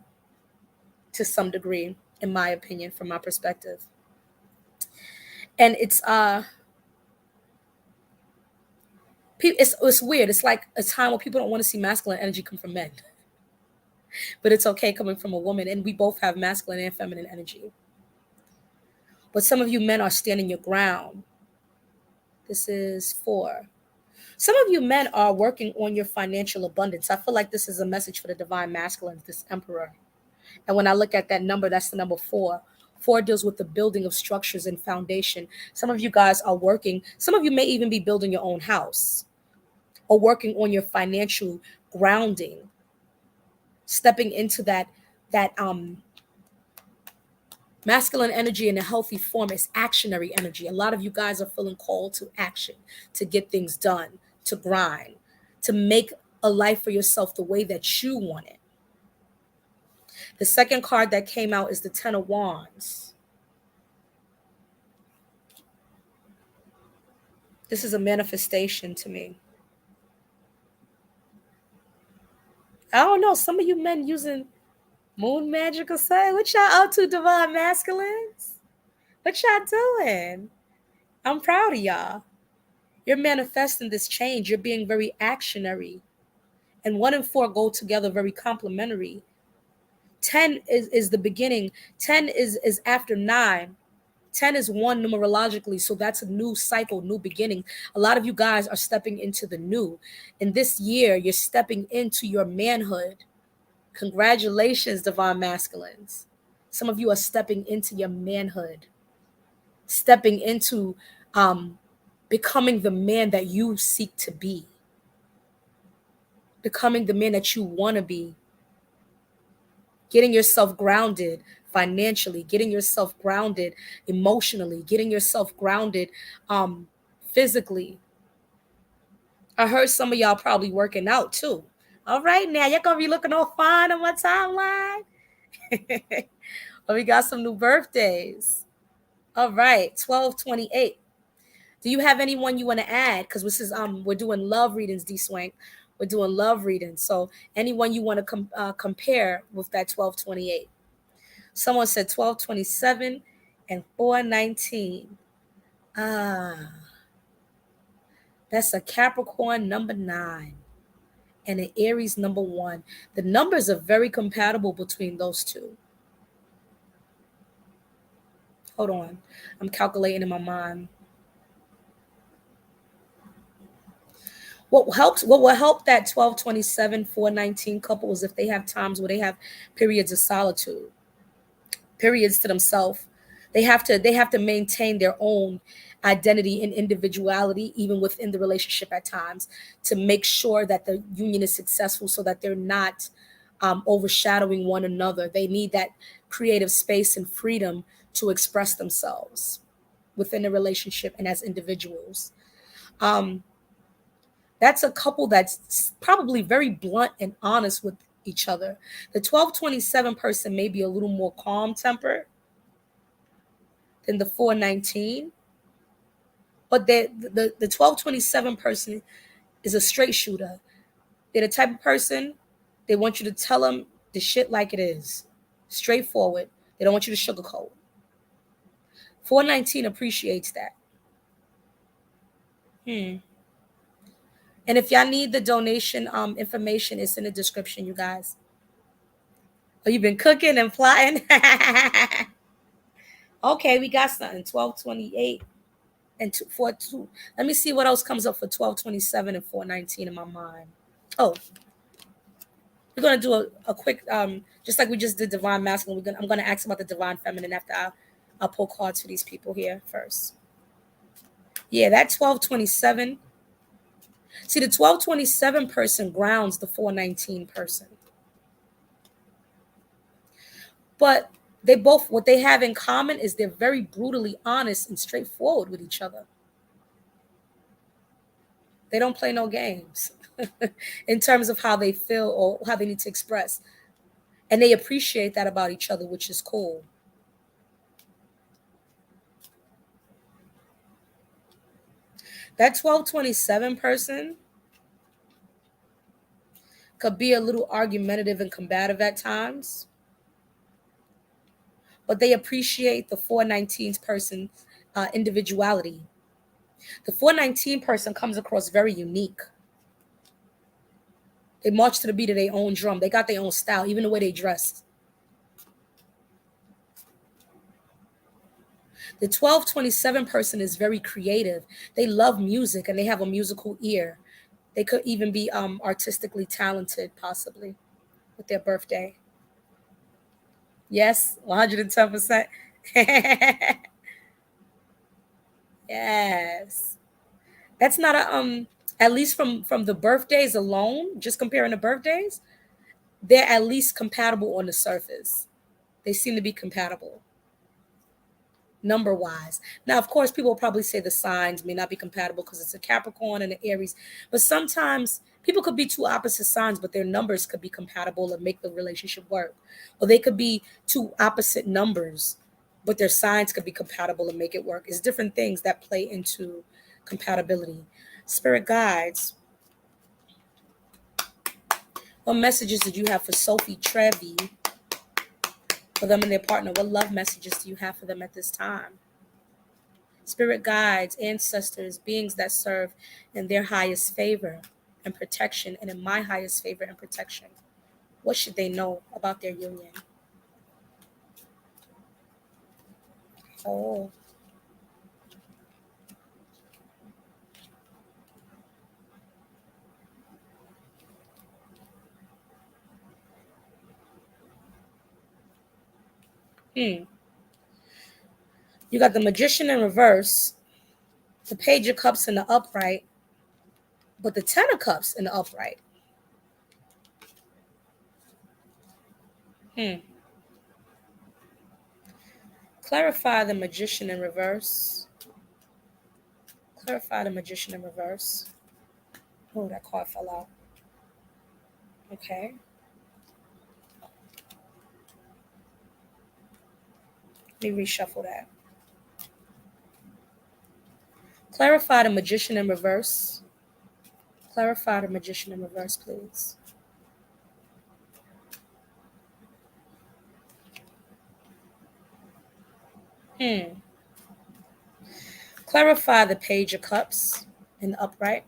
to some degree, in my opinion, from my perspective. And it's weird. It's like a time where people don't want to see masculine energy come from men. But it's okay coming from a woman, and we both have masculine and feminine energy. But some of you men are standing your ground. This is 4. Some of you men are working on your financial abundance. I feel like this is a message for the divine masculine, this emperor. And when I look at that number, that's the number four. Four deals with the building of structures and foundation. Some of you guys are working. Some of you may even be building your own house or working on your financial grounding, stepping into that masculine energy in a healthy form is actionary energy. A lot of you guys are feeling called to action, to get things done, to grind, to make a life for yourself the way that you want it. The second card that came out is the Ten of Wands. This is a manifestation to me. I don't know. Some of you men using moon magic or something. What y'all up to, divine masculines? What y'all doing? I'm proud of y'all. You're manifesting this change. You're being very actionary. And 1 and 4 go together very complementary. 10 is the beginning. 10 is after 9. 10 is 1 numerologically, so that's a new cycle, new beginning. A lot of you guys are stepping into the new. In this year, you're stepping into your manhood. Congratulations, divine masculines. Some of you are stepping into your manhood, stepping into becoming the man that you seek to be, becoming the man that you want to be, getting yourself grounded financially, getting yourself grounded emotionally, getting yourself grounded physically. I heard some of y'all probably working out too. All right, now you're gonna be looking all fine on my timeline. But we got some new birthdays. All right, 1228. Do you have anyone you want to add? Because this is we're doing love readings, D Swank. We're doing love readings. So anyone you want to compare with that 1228? Someone said 1227 and 419. Ah, that's a Capricorn number 9 and an Aries number 1. The numbers are very compatible between those two. Hold on. I'm calculating in my mind. What will help that 1227 419 couple is if they have times where they have periods of solitude, periods to themselves. They have to maintain their own identity and individuality even within the relationship at times to make sure that the union is successful so that they're not overshadowing one another. They need that creative space and freedom to express themselves within the relationship and as individuals. Um, that's a couple that's probably very blunt and honest with each other. The 1227 person may be a little more calm tempered than the 419, but the 1227 person is a straight shooter. They're the type of person they want you to tell them the shit like it is, straightforward. They don't want you to sugarcoat. 419 appreciates that. Hmm. And if y'all need the donation information, it's in the description, you guys. Oh, you've been cooking and plotting. Okay, we got something. 1228 and 42. Let me see what else comes up for 1227 and 419 in my mind. Oh, we're gonna do a quick just like we just did divine masculine. I'm gonna ask about the divine feminine after I'll pull cards for these people here first. Yeah, that 1227. See, the 1227 person grounds the 419 person. But they both, what they have in common is they're very brutally honest and straightforward with each other. They don't play no games in terms of how they feel or how they need to express. And they appreciate that about each other, which is cool. That 1227 person could be a little argumentative and combative at times, but they appreciate the 419's person's individuality. The 419 person comes across very unique. They march to the beat of their own drum. They got their own style, even the way they dress. The 1227 person is very creative. They love music and they have a musical ear. They could even be artistically talented, possibly, with their birthday. Yes, 110%. Yes. That's not a at least from the birthdays alone, just comparing the birthdays, they're at least compatible on the surface. They seem to be compatible number wise. Now, of course, people will probably say the signs may not be compatible because it's a Capricorn and an Aries, but sometimes people could be two opposite signs, but their numbers could be compatible and make the relationship work. Or they could be two opposite numbers, but their signs could be compatible and make it work. It's different things that play into compatibility. Spirit guides, what messages did you have for Sophie Trevi, for them and their partner? What love messages do you have for them at this time? Spirit guides, ancestors, beings that serve in their highest favor and protection, and in my highest favor and protection. What should they know about their union? Oh, hmm. You got the Magician in reverse, the Page of Cups in the upright, but the Ten of Cups in the upright. Hmm. Clarify the Magician in reverse. Clarify the Magician in reverse. Oh, that card fell out. Okay. Let me reshuffle that. Clarify the Magician in reverse. Clarify the Magician in reverse, please. Hmm. Clarify the Page of Cups in the upright.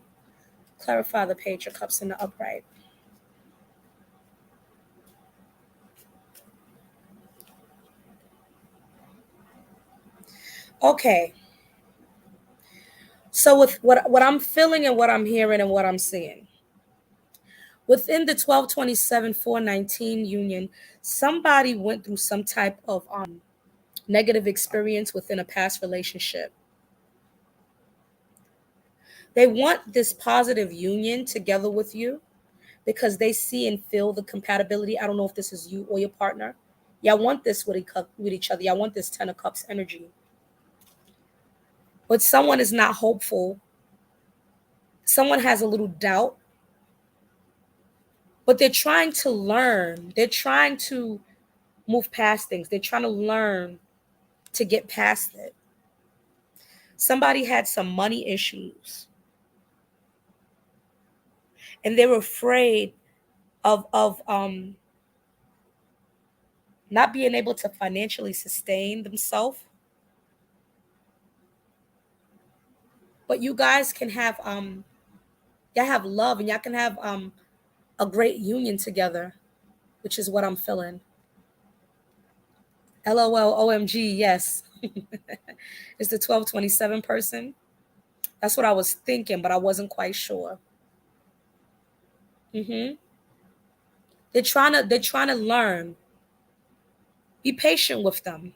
Clarify the Page of Cups in the upright. Okay. So with what I'm feeling and what I'm hearing and what I'm seeing. Within the 1227 419 union, somebody went through some type of negative experience within a past relationship. They want this positive union together with you because they see and feel the compatibility. I don't know if this is you or your partner. Y'all want this with each other. Y'all want this Ten of Cups energy. But someone is not hopeful. Someone has a little doubt, but they're trying to learn. They're trying to move past things. They're trying to learn to get past it. Somebody had some money issues and they were afraid of not being able to financially sustain themselves. But you guys can have y'all have love and y'all can have a great union together, which is what I'm feeling. LOL OMG, yes. It's the 1227 person. That's what I was thinking, but I wasn't quite sure. Hmm. They're trying to learn. Be patient with them.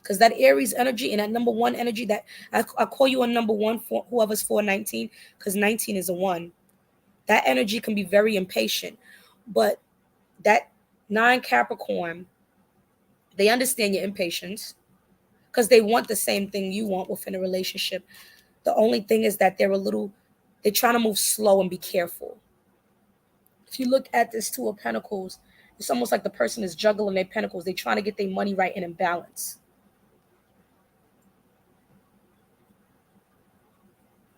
Because that Aries energy and that number one energy, that I call you a number one for whoever's 419, because 19 is a one. That energy can be very impatient. But that nine Capricorn, they understand your impatience because they want the same thing you want within a relationship. The only thing is that they're trying to move slow and be careful. If you look at this Two of Pentacles, it's almost like the person is juggling their pentacles. They're trying to get their money right and in balance.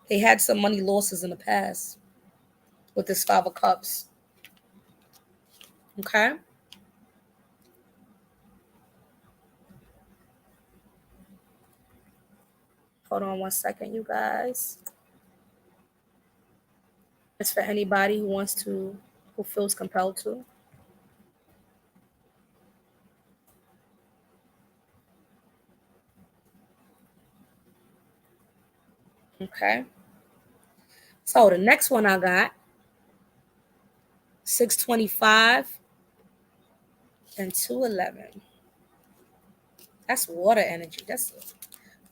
They had some money losses in the past with this Five of Cups. Okay? Hold on one second, you guys. It's for anybody who feels compelled to. Okay? So the next one I got 625 and 211. That's water energy. That's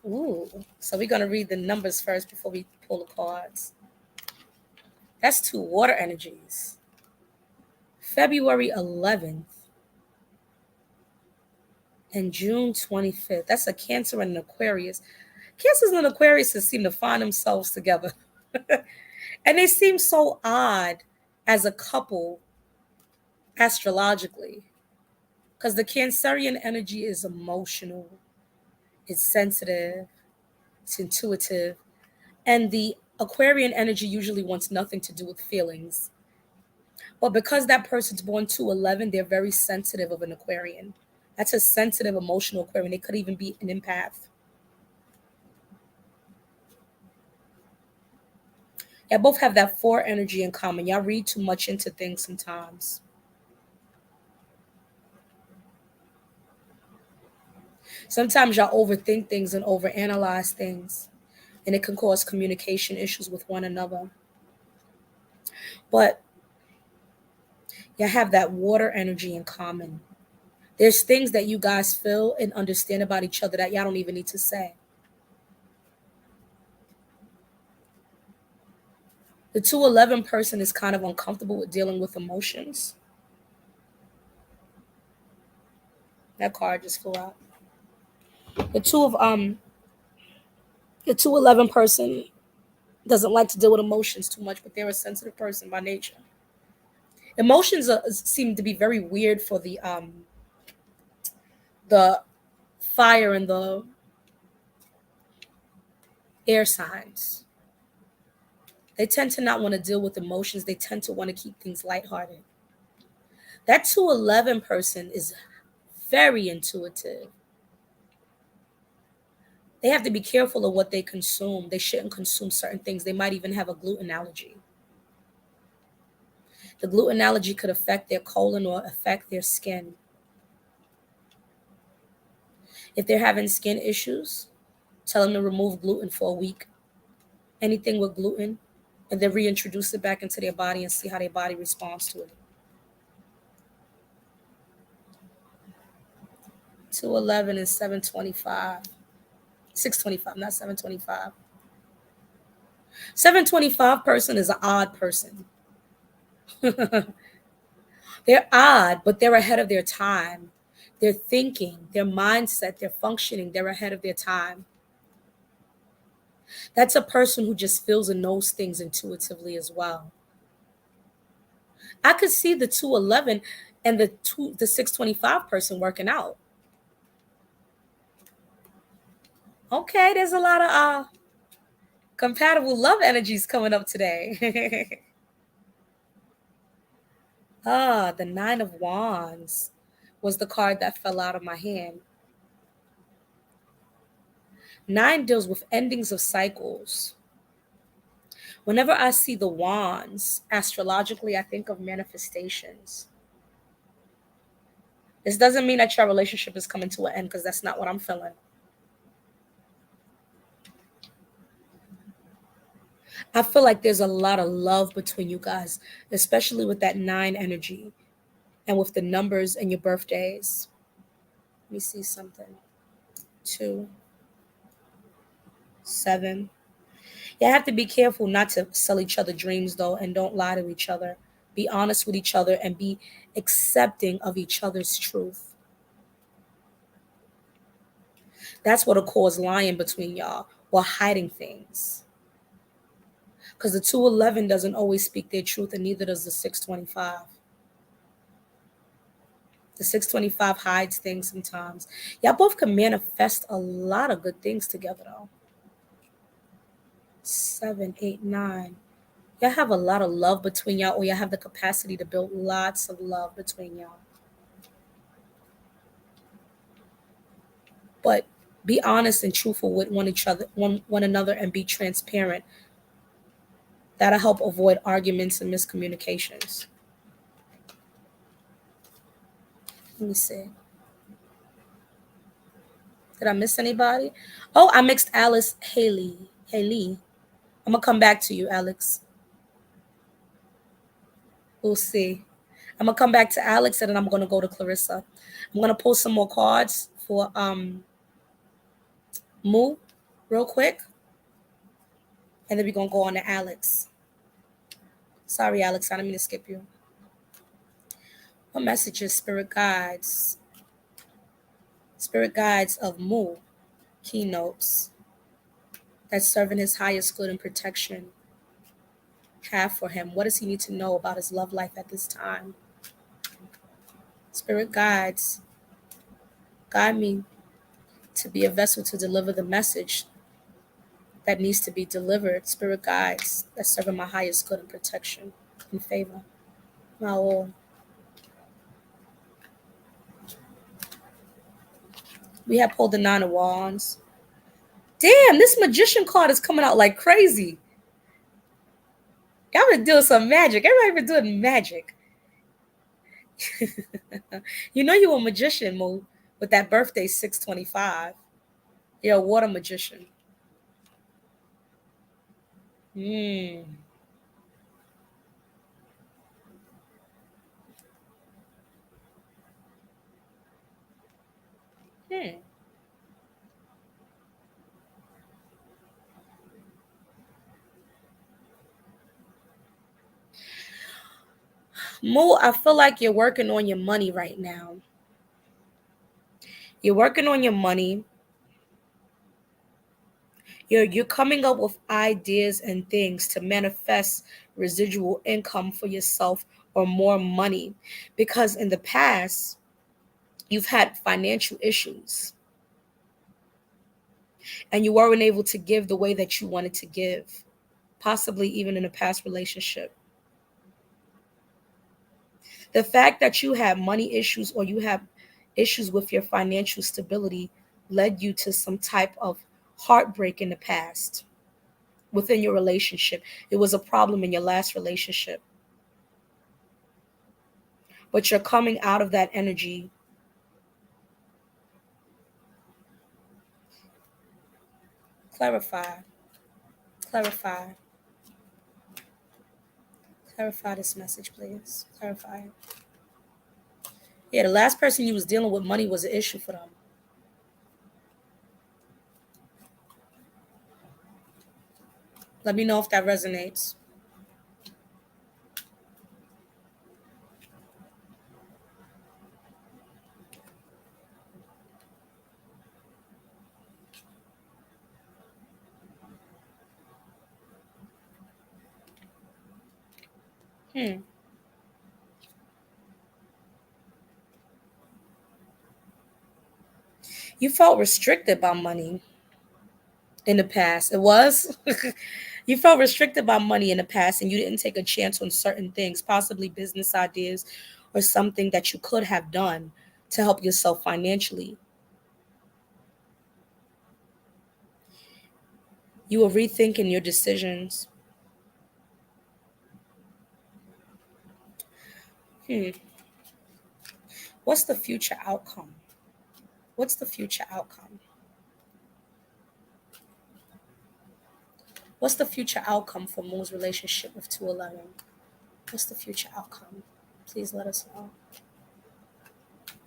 ooh. So we're gonna read the numbers first before we pull the cards. That's two water energies. February 11th and June 25th. That's a Cancer and an Aquarius. Cancers and Aquariuses seem to find themselves together. And they seem so odd as a couple astrologically. Because the Cancerian energy is emotional, it's sensitive, it's intuitive. And the Aquarian energy usually wants nothing to do with feelings. But because that person's born 211, they're very sensitive of an Aquarian. That's a sensitive, emotional Aquarian. They could even be an empath. Y'all both have that four energy in common. Y'all read too much into things sometimes. Sometimes y'all overthink things and overanalyze things, and it can cause communication issues with one another. But y'all have that water energy in common. There's things that you guys feel and understand about each other that y'all don't even need to say. The 211 person is kind of uncomfortable with dealing with emotions. That card just flew out. The two of the 211 person doesn't like to deal with emotions too much, but they're a sensitive person by nature. Emotions seem to be very weird for the fire and the air signs. They tend to not want to deal with emotions. They tend to want to keep things lighthearted. That 211 person is very intuitive. They have to be careful of what they consume. They shouldn't consume certain things. They might even have a gluten allergy. The gluten allergy could affect their colon or affect their skin. If they're having skin issues, tell them to remove gluten for a week. Anything with gluten, and then reintroduce it back into their body and see how their body responds to it. 211 is 725. 625, not 725. 725 person is an odd person. They're odd, but they're ahead of their time. Their thinking, their mindset, their functioning, they're ahead of their time. That's a person who just feels and knows things intuitively as well. I could see the 211 and the 625 person working out. Okay, there's a lot of compatible love energies coming up today. The Nine of Wands was the card that fell out of my hand. Nine deals with endings of cycles. Whenever I see the wands, astrologically, I think of manifestations. This doesn't mean that your relationship is coming to an end because that's not what I'm feeling. I feel like there's a lot of love between you guys, especially with that nine energy and with the numbers and your birthdays. Let me see something. 2, 7. You have to be careful not to sell each other dreams though, and don't lie to each other. Be honest with each other and be accepting of each other's truth. That's what'll cause lying between y'all or hiding things. Because the 211 doesn't always speak their truth, and neither does the 625. The 625 hides things sometimes. Y'all both can manifest a lot of good things together though. 7, 8, 9. Y'all have a lot of love between y'all, or y'all have the capacity to build lots of love between y'all. But be honest and truthful with one another, and be transparent. That'll help avoid arguments and miscommunications. Let me see. Did I miss anybody? Oh, I mixed Alice Haley. Haley. I'm gonna come back to you, Alex. We'll see. I'm gonna come back to Alex and then I'm gonna go to Clarissa. I'm gonna pull some more cards for Moo real quick, and then we're gonna go on to Alex. Sorry, Alex, I didn't mean to skip you. What messages, spirit guides? Spirit guides of Moo, keynotes that serving his highest good and protection have for him. What does he need to know about his love life at this time? Spirit guides, guide me to be a vessel to deliver the message that needs to be delivered. Spirit guides that serving my highest good and protection and favor. My all. We have pulled the Nine of Wands. Damn, this magician card is coming out like crazy. Y'all been doing some magic. Everybody been doing magic. You know you a magician, Moo, with that birthday 625. You're a water magician. Hmm. Hmm. Moo, I feel like you're working on your money right now. You're working on your money. You're coming up with ideas and things to manifest residual income for yourself or more money. Because in the past, you've had financial issues and you weren't able to give the way that you wanted to give, possibly even in a past relationship. The fact that you have money issues or you have issues with your financial stability led you to some type of heartbreak in the past within your relationship. It was a problem in your last relationship, but you're coming out of that energy. Clarify, clarify, clarify this message, please. Clarify it. Yeah, the last person you was dealing with money was an issue for them. Let me know if that resonates. Hmm. You felt restricted by money in the past. It was. You felt restricted by money in the past and you didn't take a chance on certain things, possibly business ideas or something that you could have done to help yourself financially. You were rethinking your decisions. Hmm. What's the future outcome? What's the future outcome? What's the future outcome for Moon's relationship with 211? What's the future outcome? Please let us know.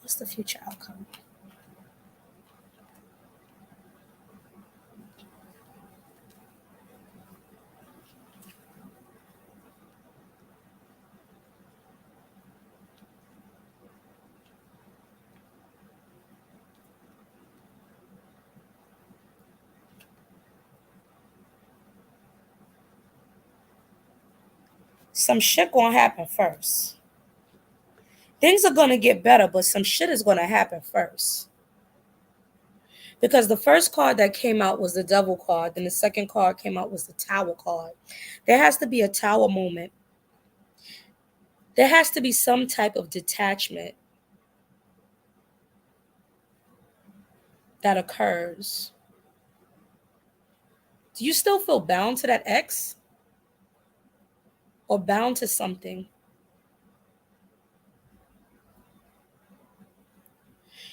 What's the future outcome? Some shit gonna happen first. Things are gonna get better, but some shit is gonna happen first. Because the first card that came out was the Devil card, then the second card came out was the Tower card. There has to be a Tower moment. There has to be some type of detachment that occurs. Do you still feel bound to that ex or bound to something?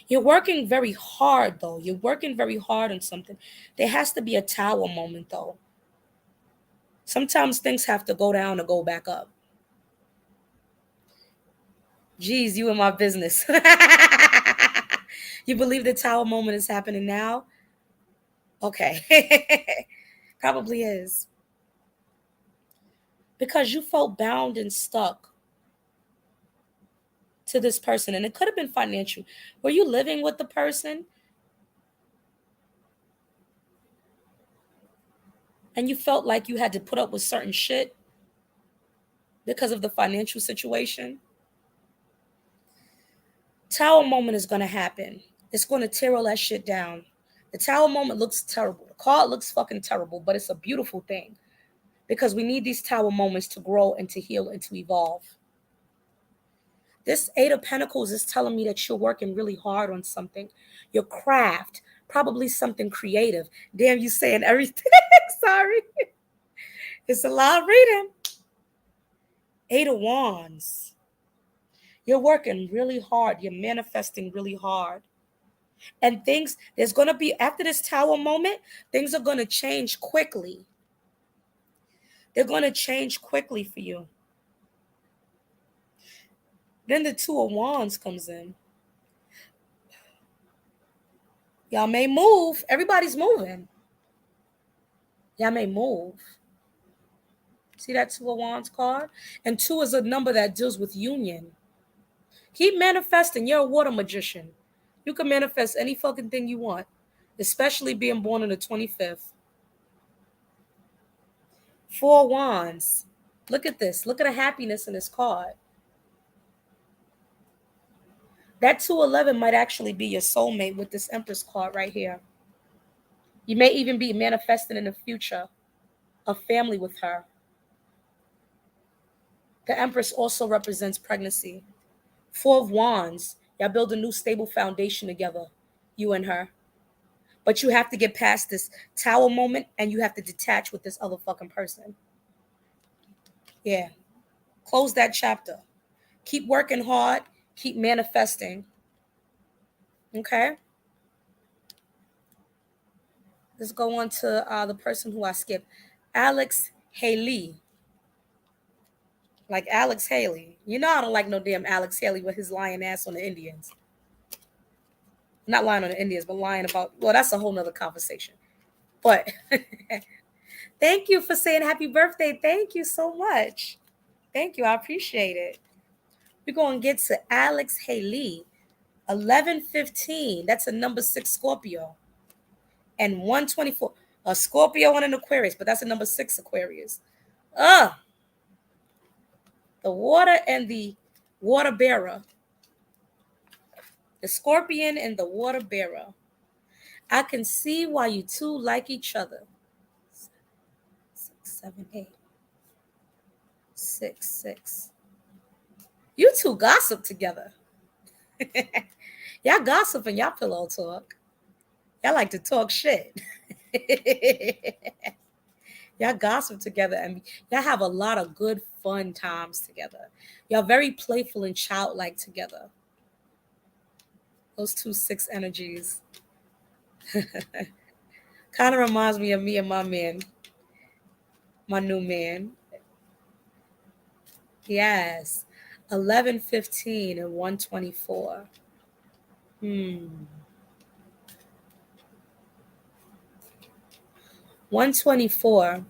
You're working very hard, though. You're working very hard on something. There has to be a Tower moment, though. Sometimes things have to go down to go back up. Geez, you in my business. You believe the tower moment is happening now? Okay. Probably is. Because you felt bound and stuck to this person. And it could have been financial. Were you living with the person and you felt like you had to put up with certain shit because of the financial situation? Tower moment is going to happen. It's going to tear all that shit down. The tower moment looks terrible. The card looks fucking terrible, but it's a beautiful thing because we need these tower moments to grow and to heal and to evolve. This Eight of Pentacles is telling me that you're working really hard on something, your craft, probably something creative. Damn, you saying everything. Sorry. It's a lot of reading. Eight of Wands. You're working really hard. You're manifesting really hard. And things, there's going to be, after this tower moment, things are going to change quickly. They're going to change quickly for you. Then the Two of Wands comes in. Y'all may move. Everybody's moving. Y'all may move. See that Two of Wands card? And two is a number that deals with union. Keep manifesting. You're a water magician. You can manifest any fucking thing you want, especially being born on the 25th. Four Wands. Look at this. Look at the happiness in this card. That 211 might actually be your soulmate with this Empress card right here. You may even be manifesting in the future a family with her. The Empress also represents pregnancy. Four of Wands. Y'all build a new stable foundation together, you and her. But you have to get past this tower moment and you have to detach with this other fucking person. Yeah. Close that chapter. Keep working hard. Keep manifesting. Okay? Let's go on to the person who I skipped. Alex Haley. Like Alex Haley. You know I don't like no damn Alex Haley with his lying ass on the Indians. Not lying on the Indians, but lying about, well, that's a whole nother conversation. But thank you for saying happy birthday. Thank you so much. Thank you. I appreciate it. We're going to get to Alex Haley. 1115. That's a number 6 Scorpio. And 124. A Scorpio and an Aquarius, but that's a number 6 Aquarius. The water and the water bearer. The scorpion and the water bearer. I can see why you two like each other. 6, 7, 8. 6, 6. You two gossip together. Y'all gossip and y'all pillow talk. Y'all like to talk shit. Y'all gossip together and y'all have a lot of good fun times together. Y'all very playful and childlike together. Those 2, 6 energies. Kind of reminds me of me and my man. My new man. Yes. 1115 and 124. 124.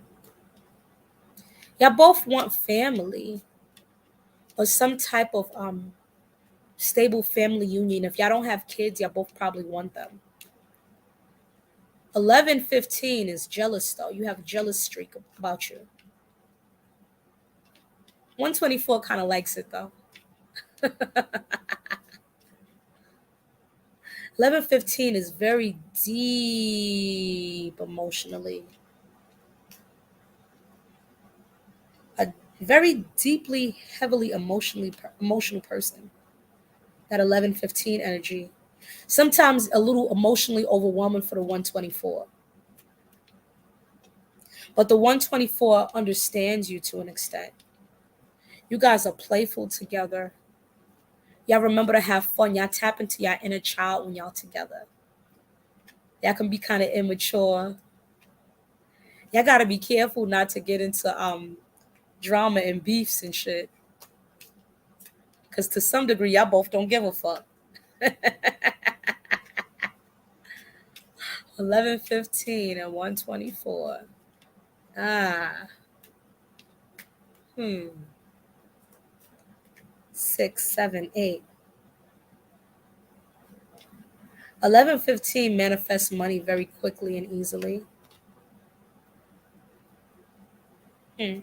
Y'all both want family or some type of stable family union. If y'all don't have kids, y'all both probably want them. 1115 is jealous though. You have a jealous streak about you. 124 kind of likes it though. 1115 is very deep emotionally. A very deeply, heavily emotional person. That 1115 energy. Sometimes a little emotionally overwhelming for the 124. But the 124 understands you to an extent. You guys are playful together. Y'all remember to have fun. Y'all tap into your inner child when y'all together. Y'all can be kind of immature. Y'all got to be careful not to get into drama and beefs and shit. Because to some degree, y'all both don't give a fuck. 11:15 and 124. Ah, hmm. 6, 7, 8. 11:15 manifests money very quickly and easily. Hmm.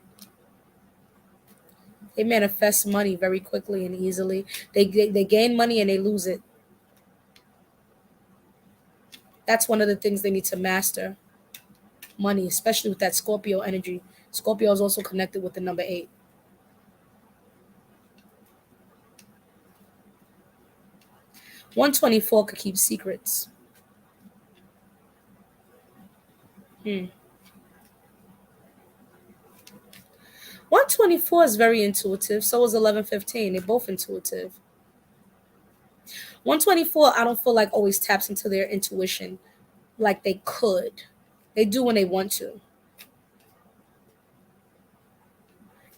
They manifest money very quickly and easily. They gain money and they lose it. That's one of the things they need to master. Money, especially with that Scorpio energy. Scorpio is also connected with the number 8. 124 could keep secrets. Hmm. 124 is very intuitive. So is 11:15. They're both intuitive. 124, I don't feel like always taps into their intuition like they could. They do when they want to.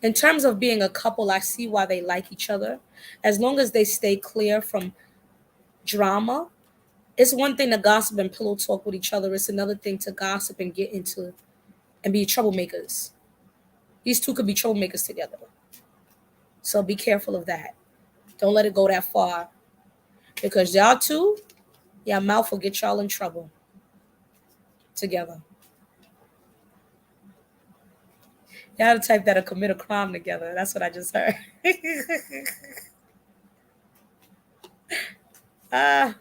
In terms of being a couple, I see why they like each other. As long as they stay clear from drama, it's one thing to gossip and pillow talk with each other. It's another thing to gossip and get into and be troublemakers. These two could be troublemakers together. So be careful of that. Don't let it go that far. Because y'all two, your mouth will get y'all in trouble together. Y'all the type that'll commit a crime together. That's what I just heard. ah,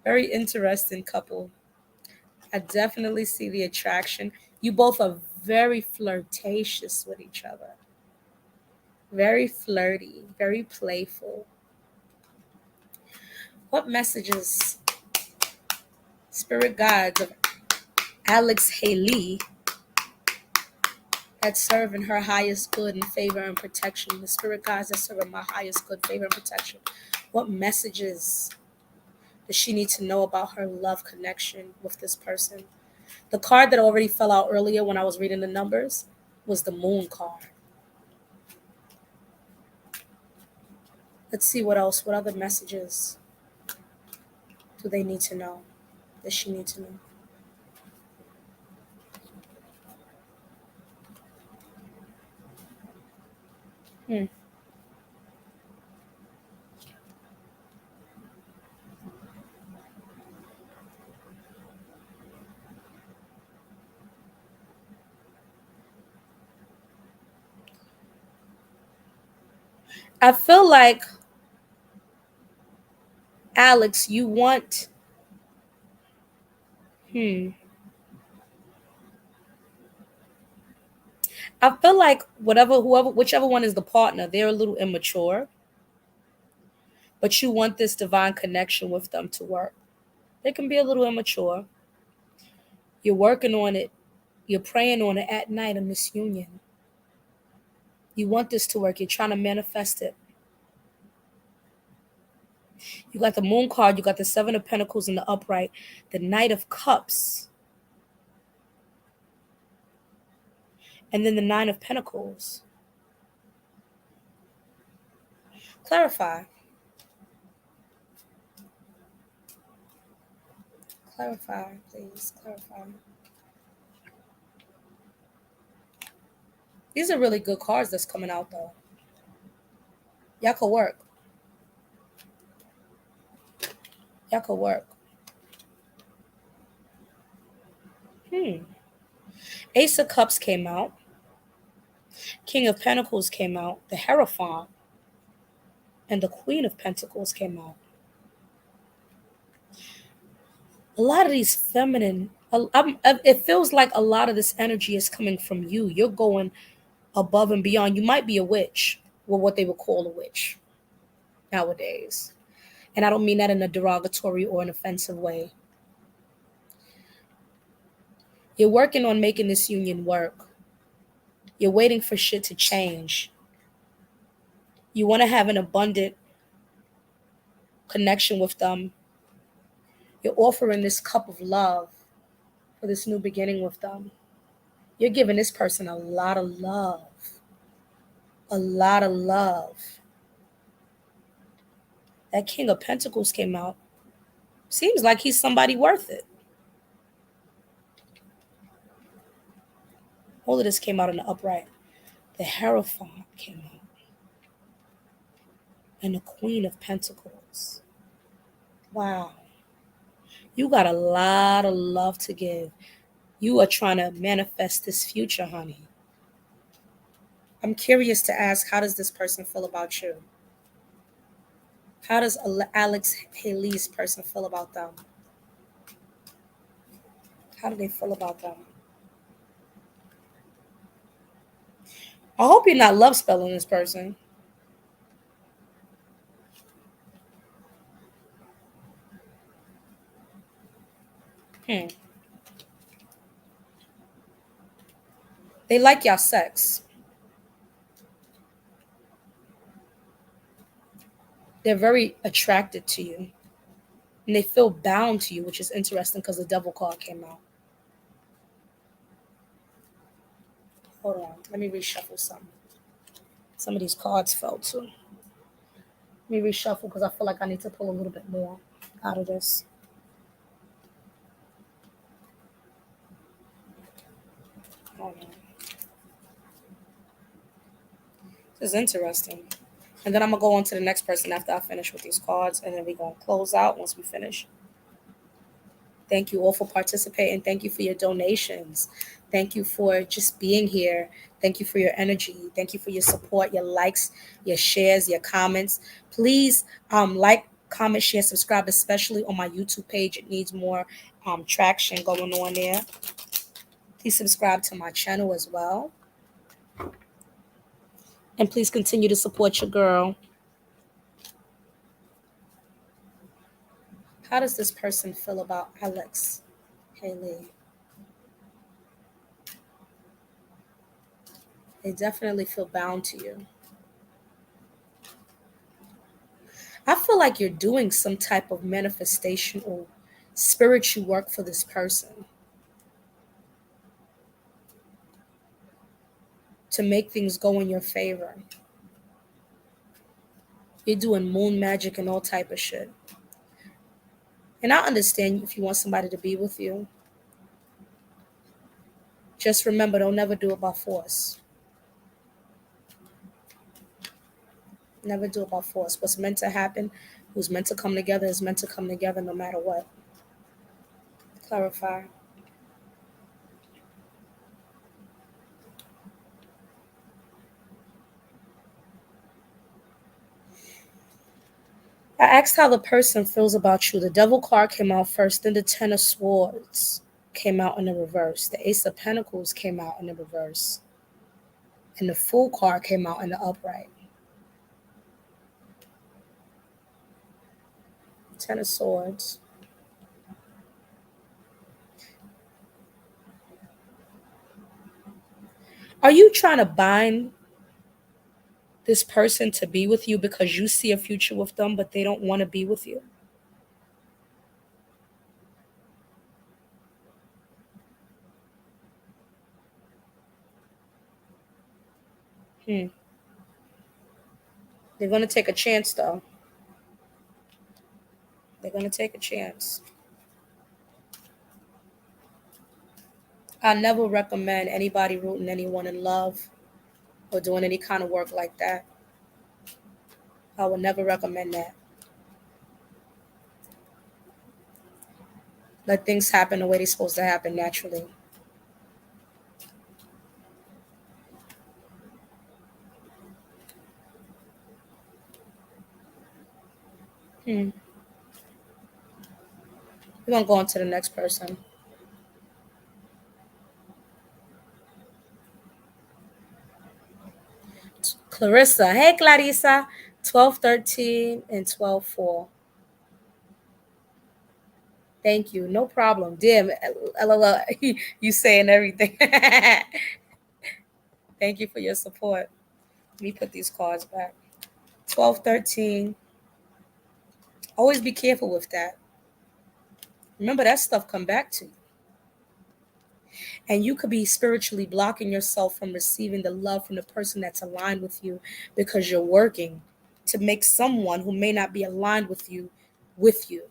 very interesting couple. I definitely see the attraction. You both are very flirtatious with each other. Very flirty, very playful. What messages, spirit guides of Alex Haley, that serve in her highest good and favor and protection? The spirit guides that serve in my highest good, favor, and protection. What messages does she need to know about her love connection with this person? The card that already fell out earlier when I was reading the numbers was the moon card. Let's see what else. What other messages do they need to know? Does she need to know? Hmm. I feel like, Alex, you want. Hmm. I feel like whichever one is the partner, they're a little immature, but you want this divine connection with them to work. They can be a little immature. You're working on it. You're praying on it at night in this union. You want this to work. You're trying to manifest it. You got the moon card. You got the 7 of Pentacles in the upright. The Knight of Cups. And then the 9 of Pentacles. Clarify. Clarify, please. Clarify. These are really good cards that's coming out, though. Y'all could work. Y'all could work. Hmm. Ace of Cups came out. King of Pentacles came out. The Hierophant. And the Queen of Pentacles came out. A lot of these feminine, it feels like a lot of this energy is coming from you. You're going above and beyond. You might be a witch, or what they would call a witch nowadays. And I don't mean that in a derogatory or an offensive way. You're working on making this union work. You're waiting for shit to change. You want to have an abundant connection with them. You're offering this cup of love for this new beginning with them. You're giving this person a lot of love. A lot of love. That King of Pentacles came out. Seems like he's somebody worth it. All of this came out in the upright. The Hierophant came out. And the Queen of Pentacles. Wow. You got a lot of love to give. You are trying to manifest this future, honey. I'm curious to ask, how does this person feel about you? How does Alex Haley's person feel about them? How do they feel about them? I hope you're not love spelling this person. Hmm. They like your sex. They're very attracted to you. And they feel bound to you, which is interesting because the devil card came out. Hold on. Let me reshuffle some. Some of these cards fell too. Let me reshuffle because I feel like I need to pull a little bit more out of this. Hold on. This is interesting. And then I'm going to go on to the next person after I finish with these cards. And then we're going to close out once we finish. Thank you all for participating. Thank you for your donations. Thank you for just being here. Thank you for your energy. Thank you for your support, your likes, your shares, your comments. Please like, comment, share, subscribe, especially on my YouTube page. It needs more traction going on there. Please subscribe to my channel as well. And please continue to support your girl. How does this person feel about Alex Haley? They definitely feel bound to you. I feel like you're doing some type of manifestation or spiritual work for this person to make things go in your favor. You're doing moon magic and all type of shit. And I understand if you want somebody to be with you. Just remember, don't never do it by force. Never do it by force. What's meant to happen, who's meant to come together is meant to come together no matter what. Clarify. I asked how the person feels about you. The Devil card came out first, then the Ten of Swords came out in the reverse. The Ace of Pentacles came out in the reverse. And the Fool card came out in the upright. Ten of Swords. Are you trying to bind this person to be with you because you see a future with them, but they don't want to be with you? They're going to take a chance, though. They're going to take a chance. I never recommend anybody rooting anyone in love or doing any kind of work like that. I would never recommend that. Let things happen the way they're supposed to happen naturally. We're going to go on to the next person. Clarissa. Hey, Clarissa. 1213 and 124. Thank you. No problem. Damn, LOL, you saying everything. Thank you for your support. Let me put these cards back. 1213. Always be careful with that. Remember, that stuff come back to you. And you could be spiritually blocking yourself from receiving the love from the person that's aligned with you because you're working to make someone who may not be aligned with you with you.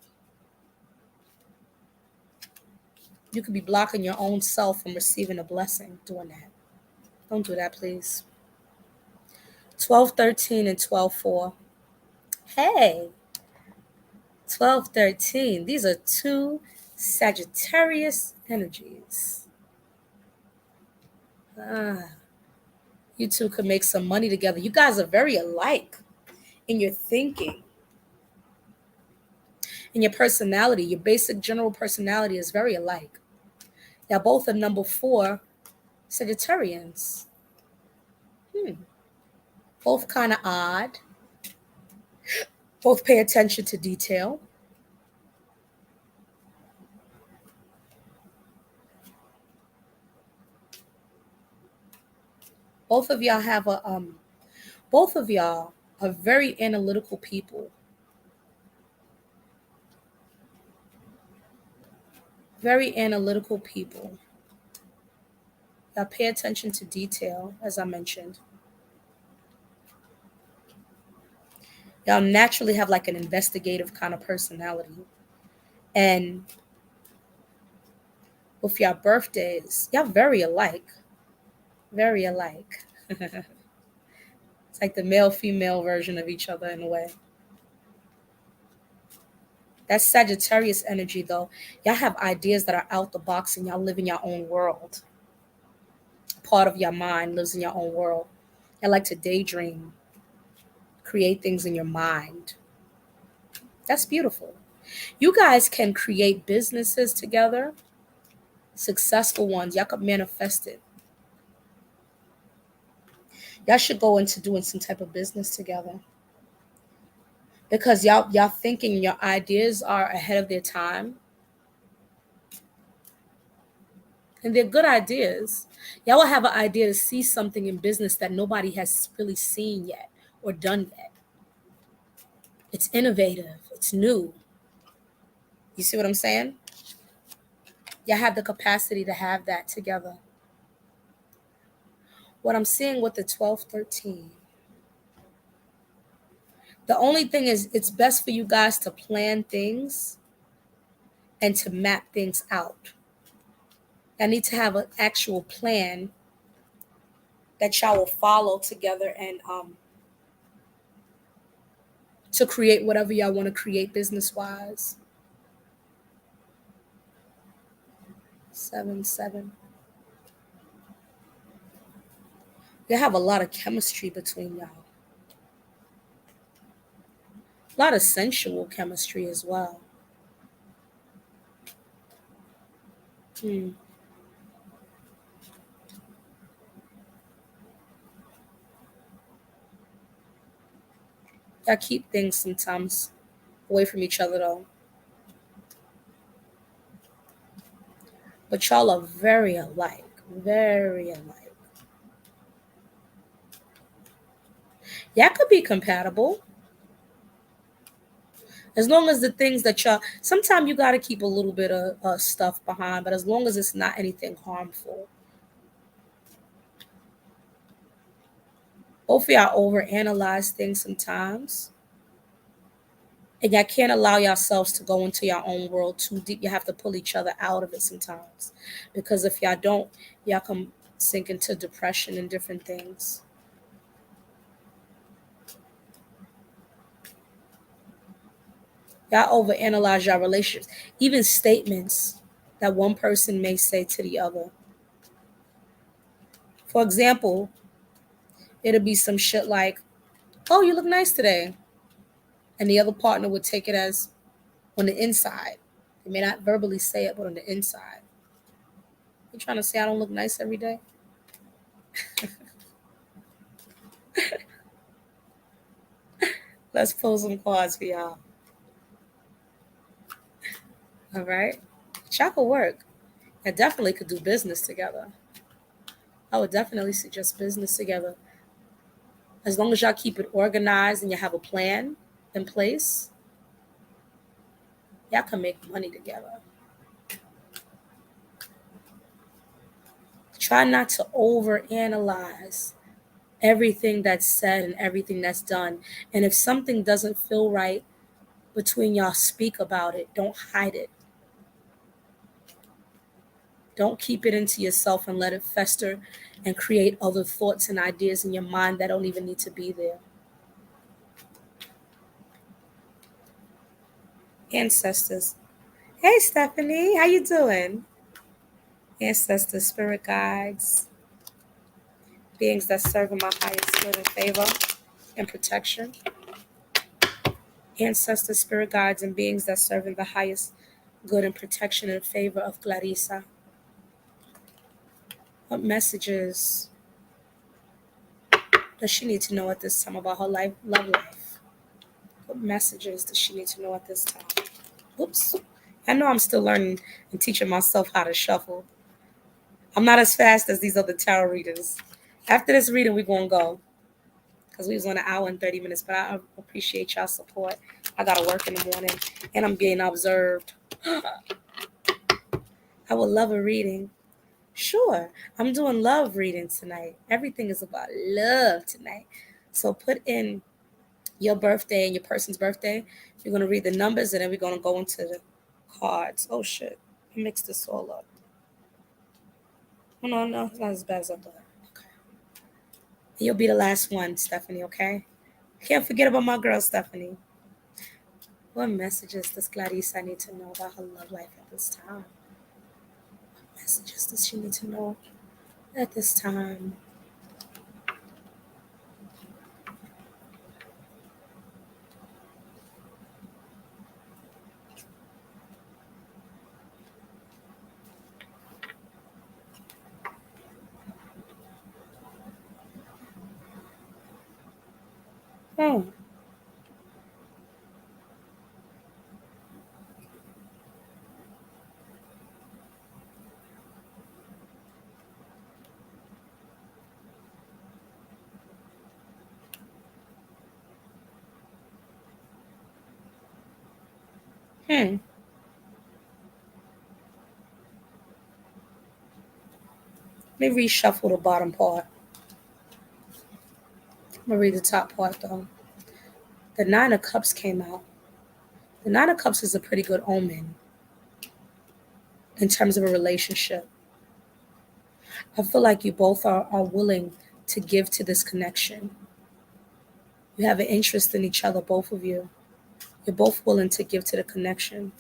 You could be blocking your own self from receiving a blessing doing that. Don't do that, please. 1213 and 12:4. Hey, 1213. These are two Sagittarius energies. Ah, you two could make some money together. You guys are very alike in your thinking, in your personality. Your basic general personality is very alike. Y'all both are number 4 Sagittarians. Hmm. Both kind of odd. Both pay attention to detail. Both of y'all have a both of y'all are very analytical people. Very analytical people. Y'all pay attention to detail, as I mentioned. Y'all naturally have like an investigative kind of personality. And with y'all birthdays, y'all very alike. Very alike. It's like the male female version of each other in a way. That's Sagittarius energy though. Y'all have ideas that are out the box and y'all live in your own world. Part of your mind lives in your own world. I like to daydream, create things in your mind. That's beautiful. You guys can create businesses together, successful ones. Y'all could manifest it. Y'all should go into doing some type of business together because y'all thinking your ideas are ahead of their time and they're good ideas. Y'all will have an idea to see something in business that nobody has really seen yet or done yet. It's innovative. It's new. You see what I'm saying? Y'all have the capacity to have that together. What I'm seeing with the 1213, the only thing is it's best for you guys to plan things and to map things out. I need to have an actual plan that y'all will follow together and to create whatever y'all want to create business wise. 7 7. You have a lot of chemistry between y'all. A lot of sensual chemistry as well. Hmm. Y'all keep things sometimes away from each other though. But y'all are very alike. Very alike. Y'all could be compatible. As long as the things that y'all, sometimes you got to keep a little bit of stuff behind, but as long as it's not anything harmful. Both of y'all overanalyze things sometimes. And y'all can't allow yourselves to go into your own world too deep. You have to pull each other out of it sometimes. Because if y'all don't, y'all can sink into depression and different things. Y'all overanalyze your relationships. Even statements that one person may say to the other. For example, it'll be some shit like, oh, you look nice today. And the other partner would take it as on the inside. They may not verbally say it, but on the inside. You trying to say I don't look nice every day? Let's pull some cards for y'all. All right. Y'all could work. I definitely could do business together. I would definitely suggest business together. As long as y'all keep it organized and you have a plan in place, y'all can make money together. Try not to overanalyze everything that's said and everything that's done. And if something doesn't feel right between y'all, speak about it. Don't hide it. Don't keep it into yourself and let it fester and create other thoughts and ideas in your mind that don't even need to be there. Ancestors. Hey Stephanie, how you doing? Ancestors, spirit guides, beings that serve in my highest good and favor and protection. Ancestors, spirit guides, and beings that serve in the highest good and protection and favor of Clarissa. What messages does she need to know at this time about her love life? What messages does she need to know at this time? Oops. I know I'm still learning and teaching myself how to shuffle. I'm not as fast as these other tarot readers. After this reading, we're going to go because we was on an hour and 30 minutes, but I appreciate y'all support. I got to work in the morning and I'm being observed. I would love a reading. Sure, I'm doing love reading tonight. Everything is about love tonight. So put in your birthday and your person's birthday. You're going to read the numbers and then we're going to go into the cards. Oh shit, I mixed this all up. Oh, no, it's not as bad as I thought. Okay. And you'll be the last one, Stephanie, okay? Can't forget about my girl, Stephanie. What messages does Clarissa need to know about her love life at this time? What messages does she need to know at this time? Hmm. Hmm. Let me reshuffle the bottom part. I'm going to read the top part, though. The Nine of Cups came out. The Nine of Cups is a pretty good omen in terms of a relationship. I feel like you both are willing to give to this connection. You have an interest in each other, both of you. You're both willing to give to the connection.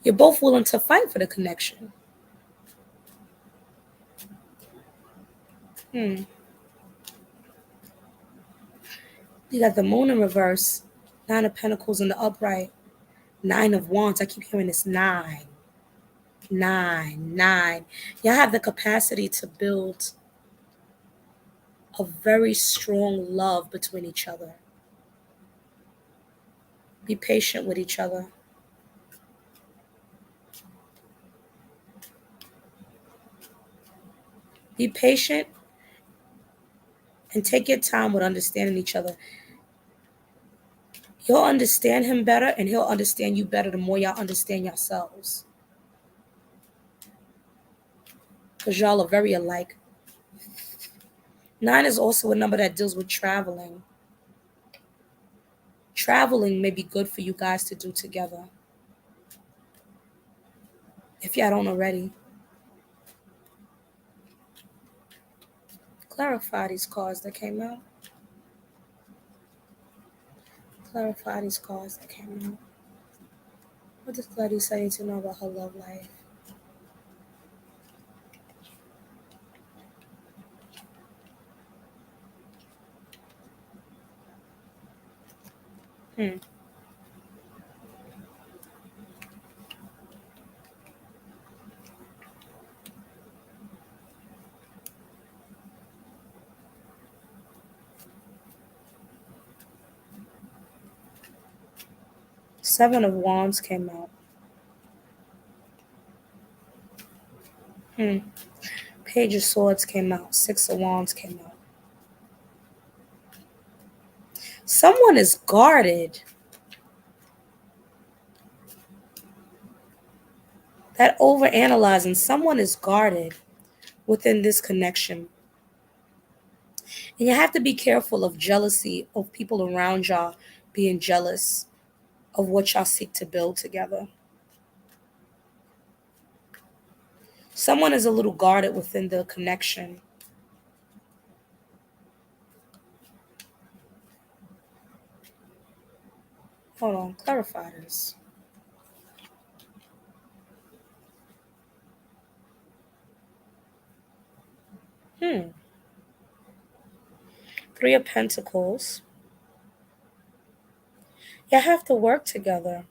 You're both willing to fight for the connection. Hmm. You got the Moon in reverse, Nine of Pentacles in the upright, Nine of Wands. I keep hearing this nine, nine, nine. Y'all have the capacity to build a very strong love between each other. Be patient with each other. Be patient and take your time with understanding each other. You'll understand him better and he'll understand you better the more y'all understand yourselves. Because y'all are very alike. Nine is also a number that deals with traveling. Traveling may be good for you guys to do together. If y'all don't already. Clarify these cards that came out. Clarify these cards that came out. What does Clarissa need to know about her love life? Hmm. Seven of Wands came out. Hmm. Page of Swords came out. Six of Wands came out. Someone is guarded. That overanalyzing, someone is guarded. within this connection. And you have to be careful of jealousy of people around y'all being jealous of what y'all seek to build together. Someone is a little guarded within the connection. Hold on, clarify this. Hmm. Three of Pentacles. You have to work together.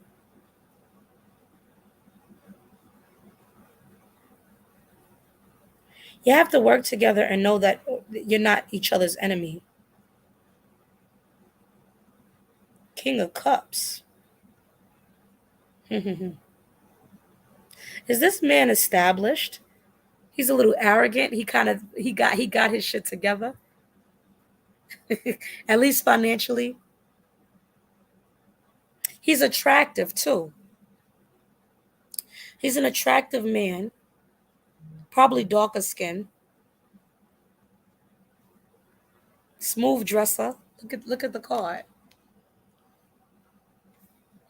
You have to work together and know that you're not each other's enemy. King of Cups. Is this man established? He's a little arrogant. He got his shit together. At least financially. He's attractive too. He's an attractive man, probably darker skin, smooth dresser. Look at the card.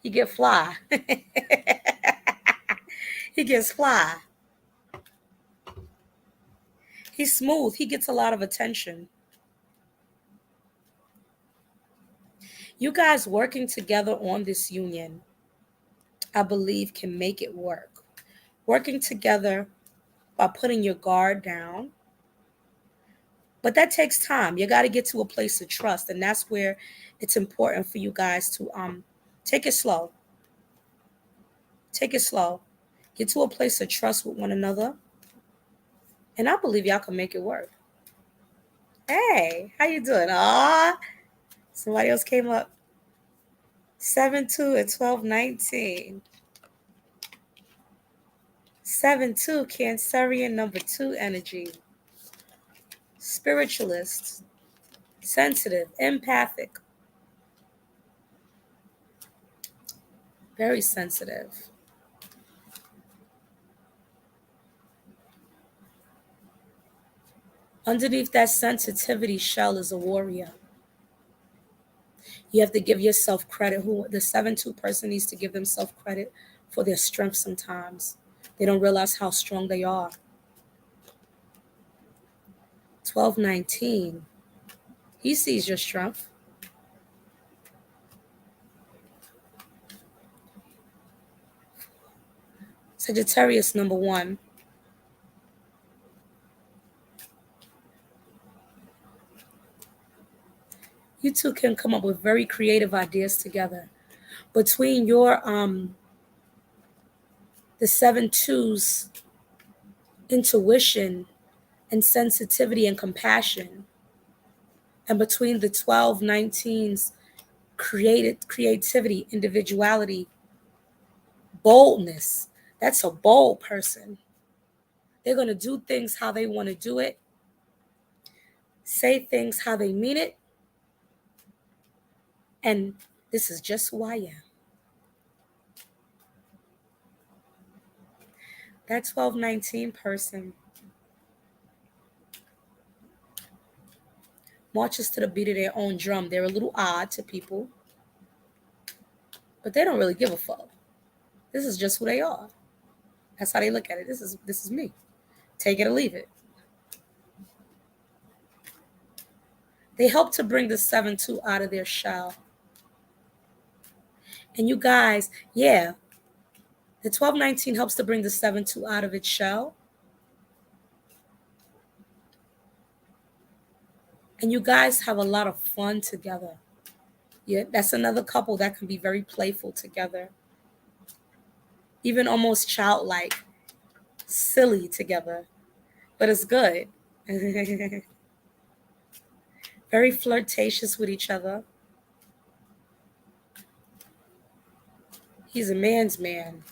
He get fly. He gets fly. He's smooth. He gets a lot of attention. You guys working together on this union, I believe, can make it work. Working together by putting your guard down. But that takes time. You got to get to a place of trust. And that's where it's important for you guys to take it slow. Take it slow. Get to a place of trust with one another. And I believe y'all can make it work. Hey, how you doing? Ah, somebody else came up. 7-2 at 1219. 7-2, Cancerian number 2 energy. Spiritualist, sensitive, empathic, very sensitive. Underneath that sensitivity shell is a warrior. You have to give yourself credit. Who the 7-2 person needs to give themselves credit for their strength sometimes. They don't realize how strong they are. 1219. He sees your strength. Sagittarius number 1. You two can come up with very creative ideas together. Between your the 7-2's intuition and sensitivity and compassion, and between the 1219's creativity, individuality, boldness. That's a bold person. They're going to do things how they want to do it, say things how they mean it, and this is just who I am. That 1219 person marches to the beat of their own drum. They're a little odd to people, but they don't really give a fuck. This is just who they are. That's how they look at it. This is me. Take it or leave it. They help to bring the 7-2 out of their shell. And you guys, yeah, the 1219 helps to bring the 7-2 out of its shell. And you guys have a lot of fun together. Yeah, that's another couple that can be very playful together. Even almost childlike, silly together. But it's good. Very flirtatious with each other. He's a man's man.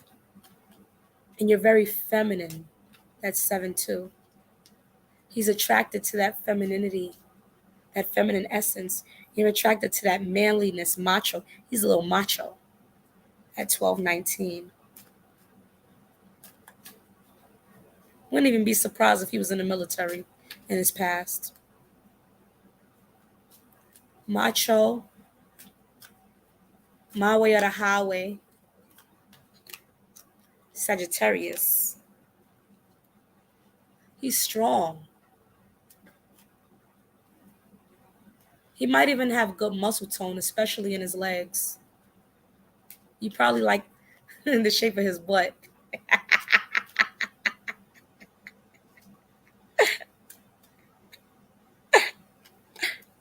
And you're very feminine. That's 7-2. He's attracted to that femininity, that feminine essence. You're attracted to that manliness, macho. He's a little macho at 1219. Wouldn't even be surprised if he was in the military in his past. Macho, my way or the highway, Sagittarius. He's strong. He might even have good muscle tone, especially in his legs. You probably like in the shape of his butt.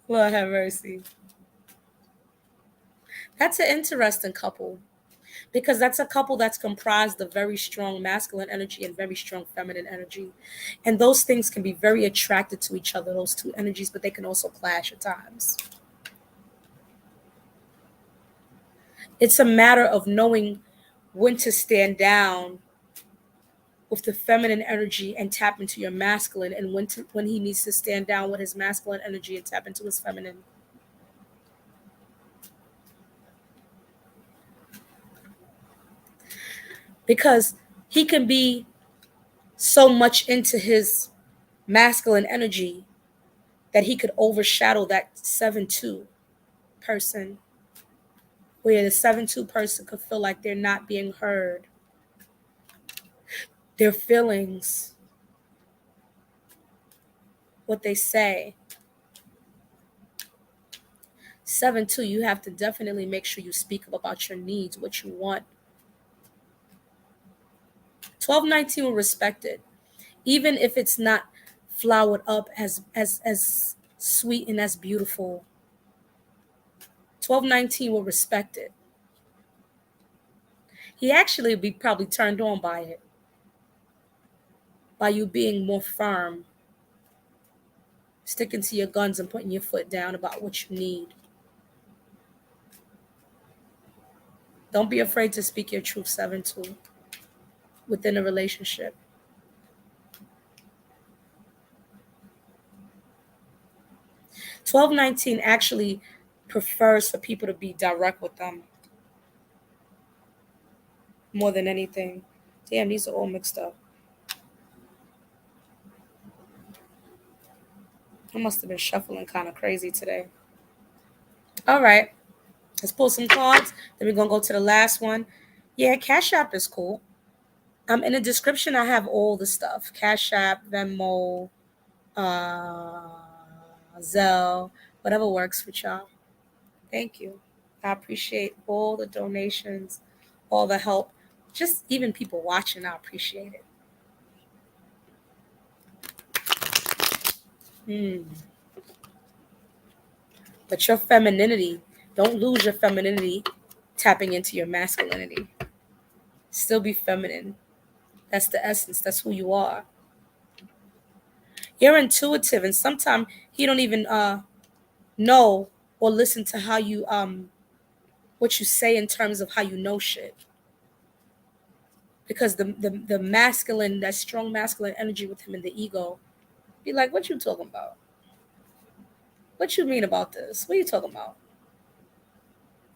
Lord have mercy. That's an interesting couple because that's a couple that's comprised of very strong masculine energy and very strong feminine energy. And those things can be very attracted to each other, those two energies, but they can also clash at times. It's a matter of knowing when to stand down with the feminine energy and tap into your masculine, and when he needs to stand down with his masculine energy and tap into his feminine. Because he can be so much into his masculine energy that he could overshadow that 7-2 person, where the 7-2 person could feel like they're not being heard, their feelings, what they say. 7-2, you have to definitely make sure you speak up about your needs, what you want. 12-19 will respect it, even if it's not flowered up as sweet and as beautiful. 12-19 will respect it. He actually would be probably turned on by it, by you being more firm, sticking to your guns and putting your foot down about what you need. Don't be afraid to speak your truth, 7-2, within a relationship. 12-19 actually prefers for people to be direct with them more than anything. Damn, these are all mixed up. I must have been shuffling kind of crazy today. All right, let's pull some cards. Then we're gonna go to the last one. Yeah, Cash App is cool. In the description, I have all the stuff: Cash App, Venmo, uh, Zelle, whatever works for y'all. Thank you. I appreciate all the donations, all the help. Just even people watching, I appreciate it. Hmm. But your femininity, don't lose your femininity tapping into your masculinity. Still be feminine. That's the essence. That's who you are. You're intuitive, and sometimes he don't even know or listen to how you what you say in terms of how you know shit. Because the masculine, that strong masculine energy with him and the ego, be like, what you talking about? What you mean about this? What are you talking about?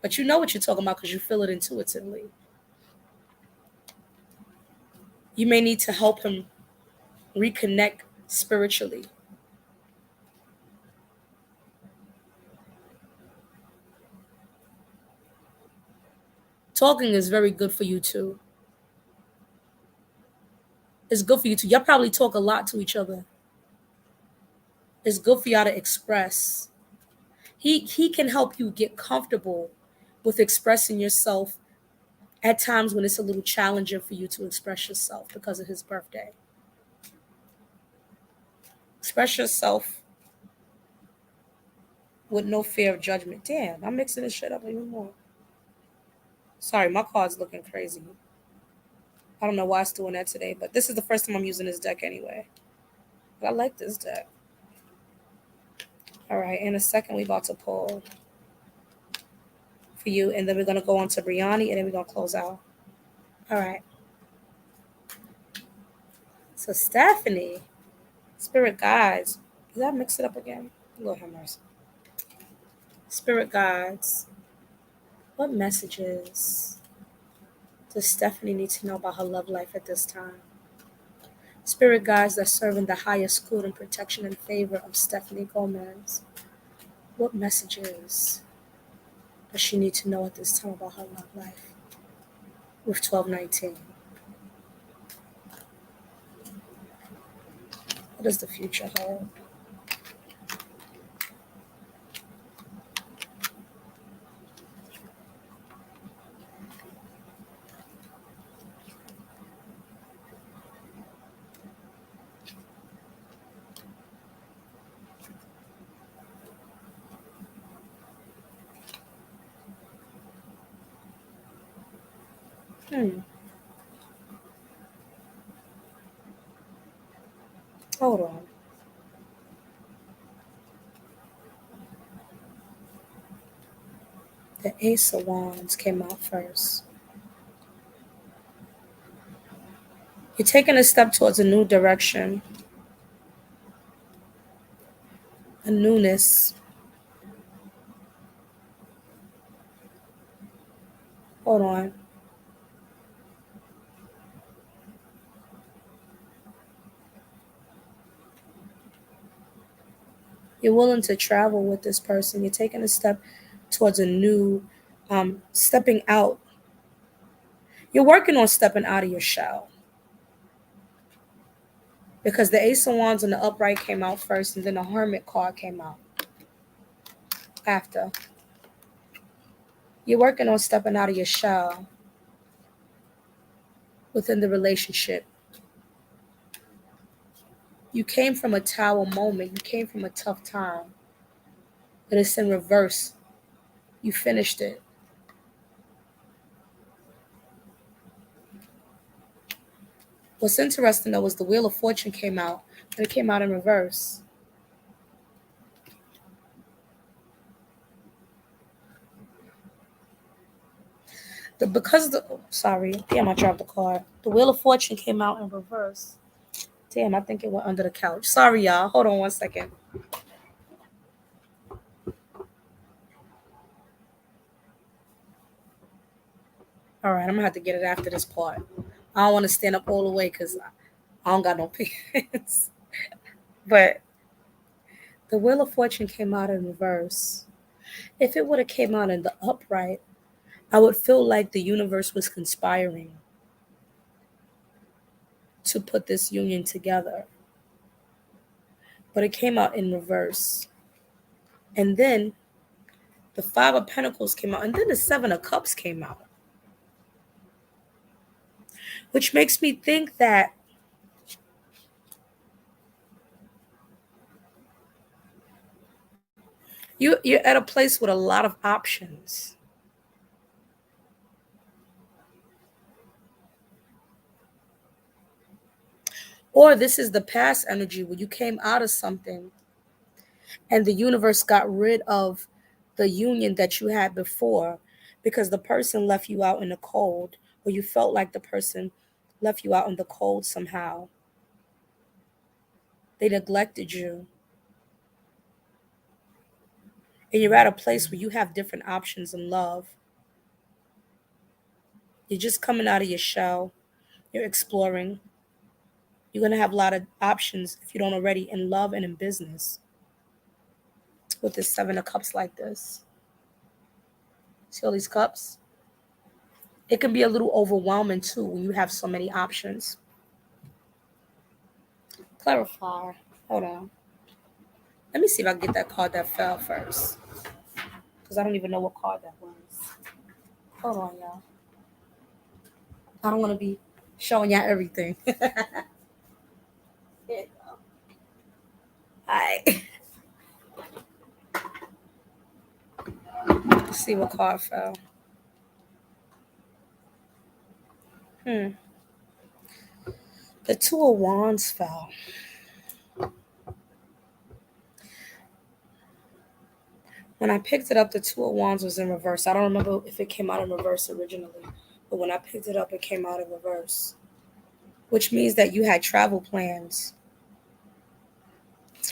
But you know what you're talking about because you feel it intuitively. You may need to help him reconnect spiritually. Talking is very good for you too. It's good for you too. Y'all probably talk a lot to each other. It's good for y'all to express. He can help you get comfortable with expressing yourself at times when it's a little challenging for you to express yourself because of his birthday. Express yourself with no fear of judgment. Damn, I'm mixing this shit up even more. Sorry, my card's looking crazy. I don't know why it's doing that today, but this is the first time I'm using this deck anyway. But I like this deck. All right, in a second, we about to pull for you, and then we're going to go on to Briani, and then we're going to close out. All right. So, Stephanie, Spirit Guides. Did I mix it up again? Lord have mercy. Spirit Guides. What messages does Stephanie need to know about her love life at this time? Spirit guides that serve in the highest good and protection and favor of Stephanie Gomez. What messages does she need to know at this time about her love life? With 1219. What does the future hold? Hmm. Hold on. The Ace of Wands came out first. You're taking a step towards a new direction, a newness. Hold on. You're willing to travel with this person. You're taking a step towards a new, stepping out. You're working on stepping out of your shell because the Ace of Wands and the Upright came out first, and then the Hermit card came out after. You're working on stepping out of your shell within the relationship. You came from a tower moment. You came from a tough time, but it's in reverse. You finished it. What's interesting though was the Wheel of Fortune came out, and it came out in reverse. Because the sorry, damn, I dropped the card. The Wheel of Fortune came out in reverse. Damn, I think it went under the couch. Sorry, y'all. Hold on one second. All right, I'm gonna have to get it after this part. I don't want to stand up all the way because I don't got no pants. But the Wheel of Fortune came out in reverse. If it would have came out in the upright, I would feel like the universe was conspiring to put this union together. But it came out in reverse. And then the Five of Pentacles came out, and then the Seven of Cups came out, which makes me think that you're at a place with a lot of options. Or this is the past energy where you came out of something and the universe got rid of the union that you had before because the person left you out in the cold, or you felt like the person left you out in the cold somehow. They neglected you. And you're at a place where you have different options in love. You're just coming out of your shell. You're exploring. You're going to have a lot of options if you don't already in love and in business with this Seven of Cups like this. See all these cups? It can be a little overwhelming too when you have so many options. Clarify. Hold on. Let me see if I can get that card that fell first. Because I don't even know what card that was. Hold on, y'all. I don't want to be showing y'all everything. There you go. Alright. Let's see what card fell. Hmm. The Two of Wands fell. When I picked it up, the Two of Wands was in reverse. I don't remember if it came out in reverse originally, but when I picked it up, it came out in reverse, which means that you had travel plans.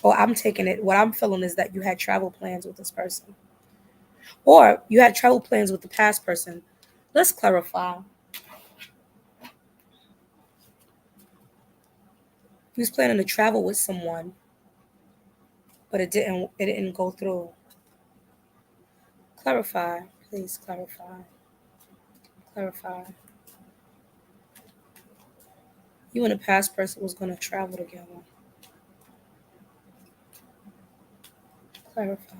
Or I'm taking it, what I'm feeling is that you had travel plans with this person, or you had travel plans with the past person. Let's clarify. He was planning to travel with someone, but it didn't go through. Clarify, please clarify. Clarify. You and a past person was gonna travel together. Clarify.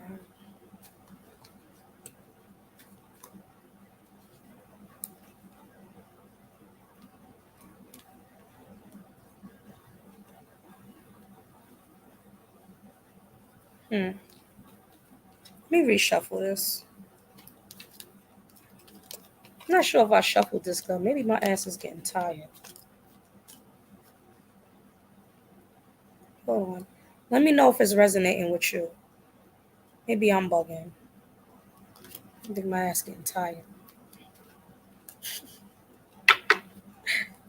Let me reshuffle this. I'm not sure if I shuffled this good. Maybe my ass is getting tired. Hold on. Let me know if it's resonating with you. Maybe I'm bugging. I think my ass getting tired.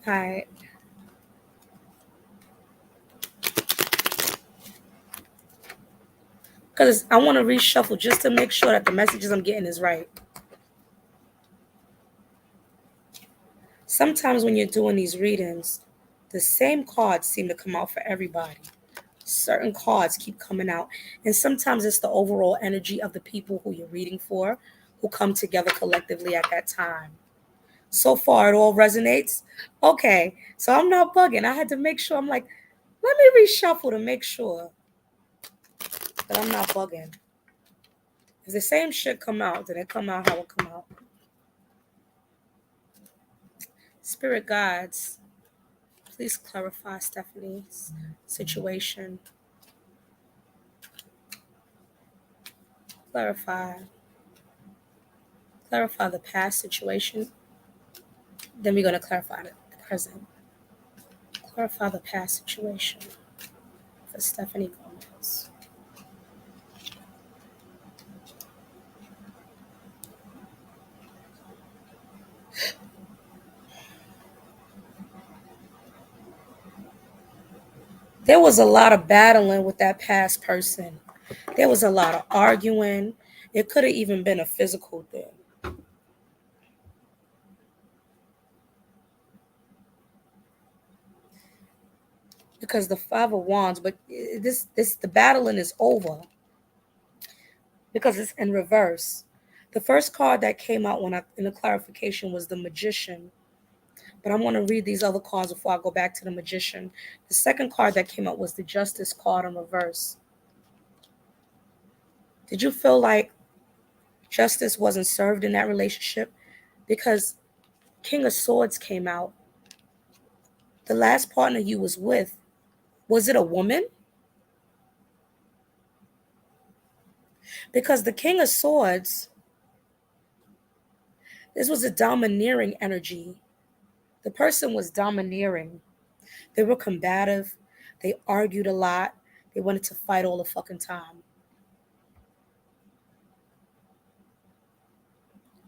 Alright. Because I want to reshuffle just to make sure that the messages I'm getting is right. Sometimes when you're doing these readings, the same cards seem to come out for everybody. Certain cards keep coming out. And sometimes it's the overall energy of the people who you're reading for who come together collectively at that time. So far, it all resonates. Okay, so I'm not bugging. I had to make sure. I'm like, let me reshuffle to make sure that I'm not bugging. If the same shit come out, then it come out how it come out. Spirit guides, please clarify Stephanie's situation. Clarify. Clarify the past situation. Then we're going to clarify the present. Clarify the past situation for Stephanie Gomez. There was a lot of battling with that past person. There was a lot of arguing. It could have even been a physical thing. Because the Five of Wands, but this the battling is over because it's in reverse. The first card that came out when I in the clarification was the Magician, but I'm going to read these other cards before I go back to the Magician. The second card that came out was the Justice card in reverse. Did you feel like justice wasn't served in that relationship? Because King of Swords came out. The last partner you was it a woman? Because the King of Swords, this was a domineering energy. The person was domineering. They were combative. They argued a lot. They wanted to fight all the fucking time.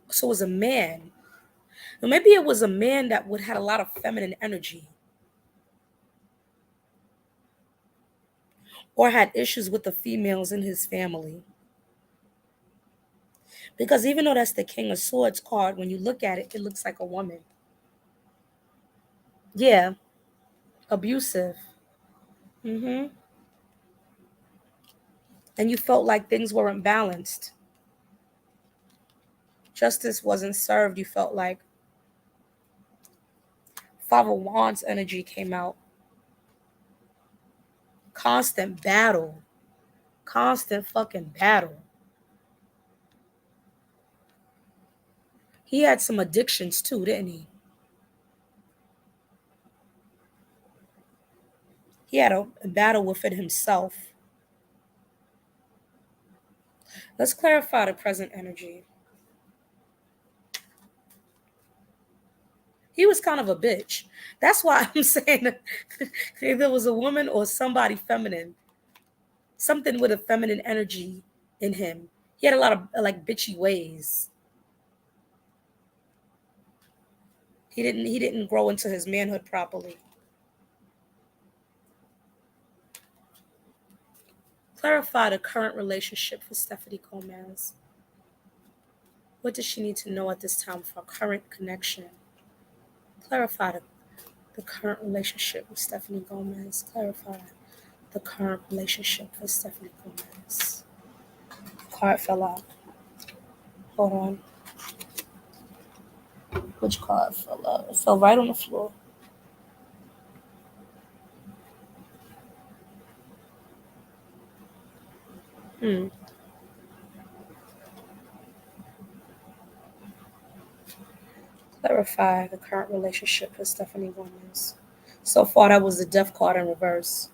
So it was a man. Or maybe it was a man that would had a lot of feminine energy or had issues with the females in his family. Because even though that's the King of Swords card, when you look at it, it looks like a woman. Yeah, abusive. hmm And you felt like things weren't balanced. Justice wasn't served. You felt like Five of Wands energy came out. Constant battle. Constant fucking battle. He had some addictions too, didn't he? He had a battle with it himself. Let's clarify the present energy. He was kind of a bitch. That's why I'm saying that if there was a woman or somebody feminine, something with a feminine energy in him. He had a lot of like bitchy ways. He didn't grow into his manhood properly. Clarify the current relationship for Stephanie Gomez. What does she need to know at this time for a current connection? Clarify The current relationship with Stephanie Gomez. Clarify the current relationship with Stephanie Gomez. Card fell out. Hold on. Which card fell out? It fell right on the floor. Hmm. Clarify the current relationship with Stephanie Gomez. So far, that was the death card in reverse.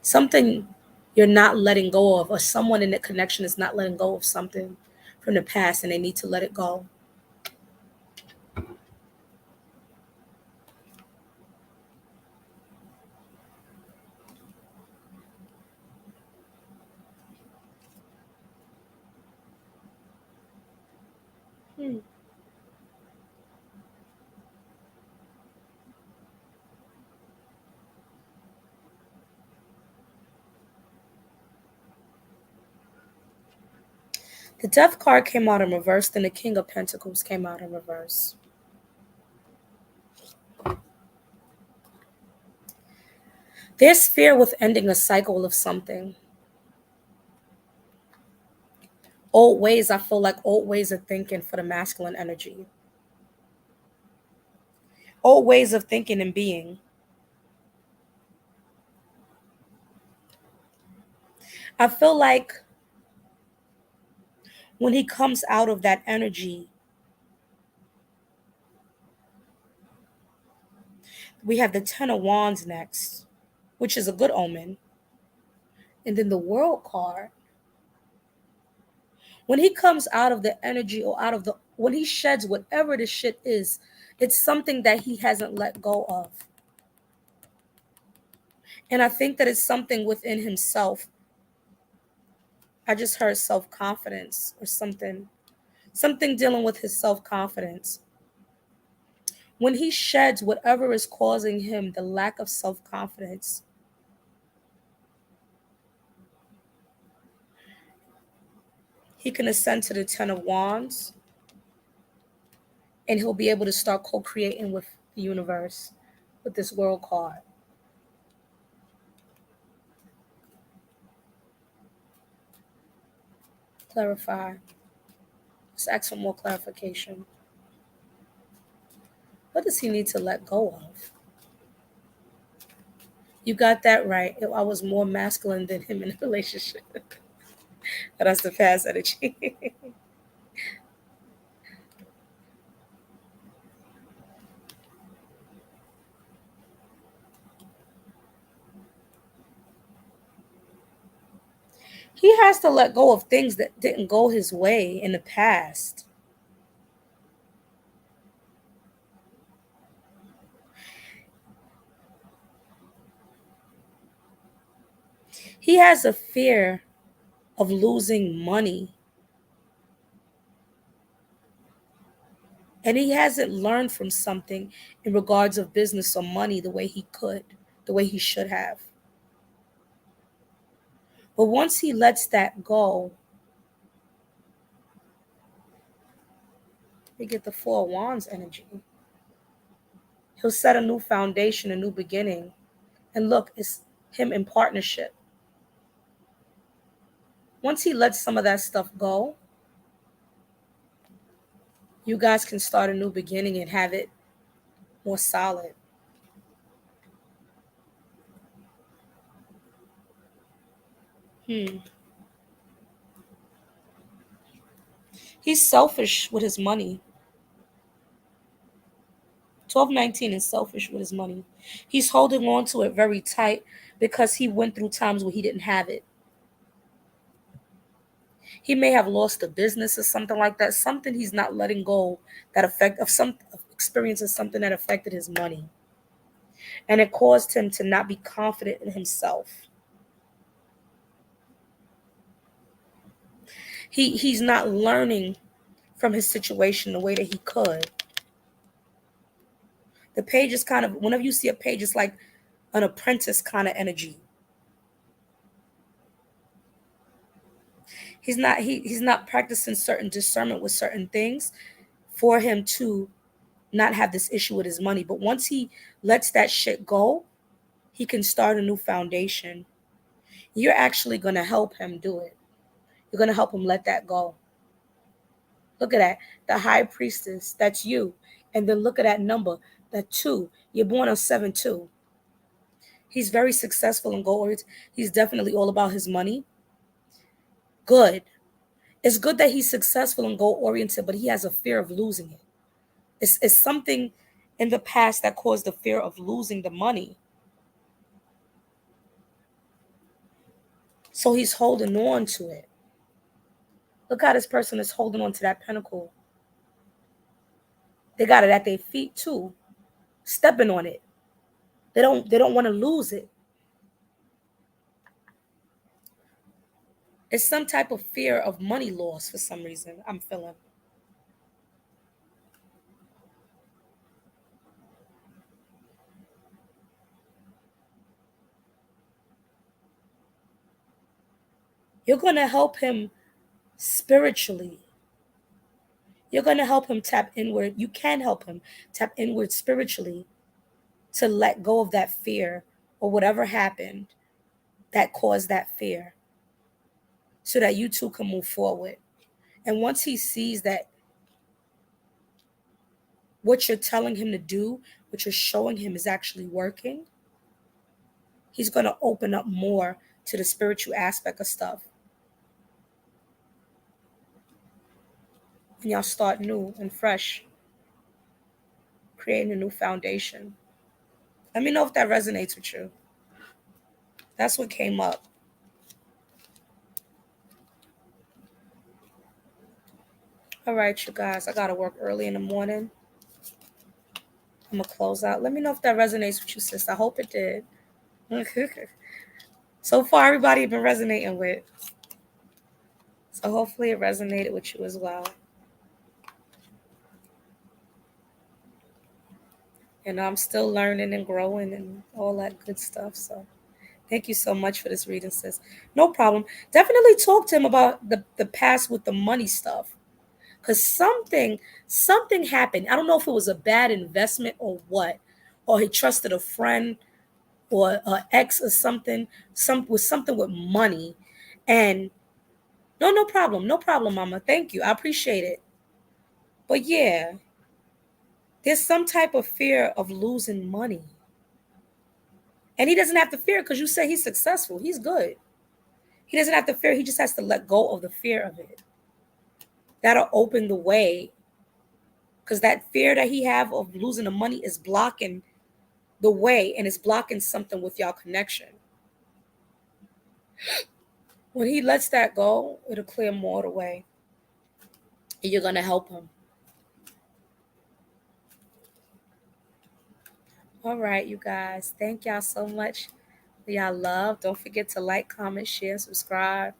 Something you're not letting go of, or someone in that connection is not letting go of something from the past and they need to let it go. Hmm. The death card came out in reverse, then the King of Pentacles came out in reverse. There's fear with ending a cycle of something. Old ways, I feel like old ways of thinking for the masculine energy. Old ways of thinking and being. I feel like when he comes out of that energy, we have the Ten of Wands next, which is a good omen. And then the World card. When he comes out of the energy or out of the, when he sheds whatever the shit is, it's something that he hasn't let go of. And I think that it's something within himself. I just heard self confidence or something, something dealing with his self confidence. When he sheds whatever is causing him the lack of self confidence, he can ascend to the Ten of Wands and he'll be able to start co creating with the universe with this World card. Clarify. Let's ask for more clarification. What does he need to let go of? You got that right. I was more masculine than him in a relationship. That's the past energy. He has to let go of things that didn't go his way in the past. He has a fear of losing money, and he hasn't learned from something in regards of business or money the way he could, the way he should have. But once he lets that go, we get the Four of Wands energy. He'll set a new foundation, a new beginning. And look, it's him in partnership. Once he lets some of that stuff go, you guys can start a new beginning and have it more solid. Hmm. He's selfish with his money. 1219 is selfish with his money. He's holding on to it very tight because he went through times where he didn't have it. He may have lost a business or something like that. Something he's not letting go that affect of some of experiences something that affected his money. And it caused him to not be confident in himself. He's not learning from his situation the way that he could. The page is kind of, whenever you see a page, it's like an apprentice kind of energy. He's not practicing certain discernment with certain things for him to not have this issue with his money. But once he lets that shit go, he can start a new foundation. You're actually going to help him do it. You're going to help him let that go. Look at that. The high priestess, that's you. And then look at that number, that 2. You're born on 7-2. He's very successful in goal oriented. He's definitely all about his money. Good. It's good that he's successful and goal oriented, but he has a fear of losing it. It's something in the past that caused the fear of losing the money. So he's holding on to it. Look how this person is holding on to that pinnacle. They got it at their feet too, stepping on it. They don't want to lose it. It's some type of fear of money loss for some reason, I'm feeling. You're going to help him spiritually. You're going to help him tap inward. You can help him tap inward spiritually to let go of that fear or whatever happened that caused that fear so that you two can move forward. And once he sees that what you're telling him to do, what you're showing him is actually working, he's going to open up more to the spiritual aspect of stuff. And y'all start new and fresh, creating a new foundation. Let me know if that resonates with you. That's what came up. All right, you guys, I got to work early in the morning. I'm going to close out. Let me know if that resonates with you, sis. I hope it did. So far, everybody has been resonating with. So hopefully it resonated with you as well. And I'm still learning and growing and all that good stuff. So thank you so much for this reading, sis. No problem. Definitely talk to him about the past with the money stuff. Because something happened. I don't know if it was a bad investment or what. Or he trusted a friend or an ex or something. Something with money. And no problem. No problem, mama. Thank you. I appreciate it. But yeah, there's some type of fear of losing money. And he doesn't have to fear because you say he's successful. He's good. He doesn't have to fear. He just has to let go of the fear of it. That'll open the way. Because that fear that he have of losing the money is blocking the way and it's blocking something with y'all connection. When he lets that go, it'll clear more of the way. And you're going to help him. All right, you guys. Thank y'all so much for y'all love. Don't forget to like, comment, share, subscribe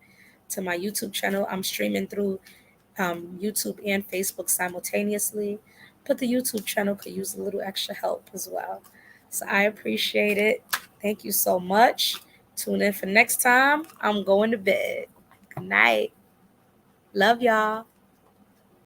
to my YouTube channel. I'm streaming through YouTube and Facebook simultaneously. But the YouTube channel could use a little extra help as well. So I appreciate it. Thank you so much. Tune in for next time. I'm going to bed. Good night. Love y'all.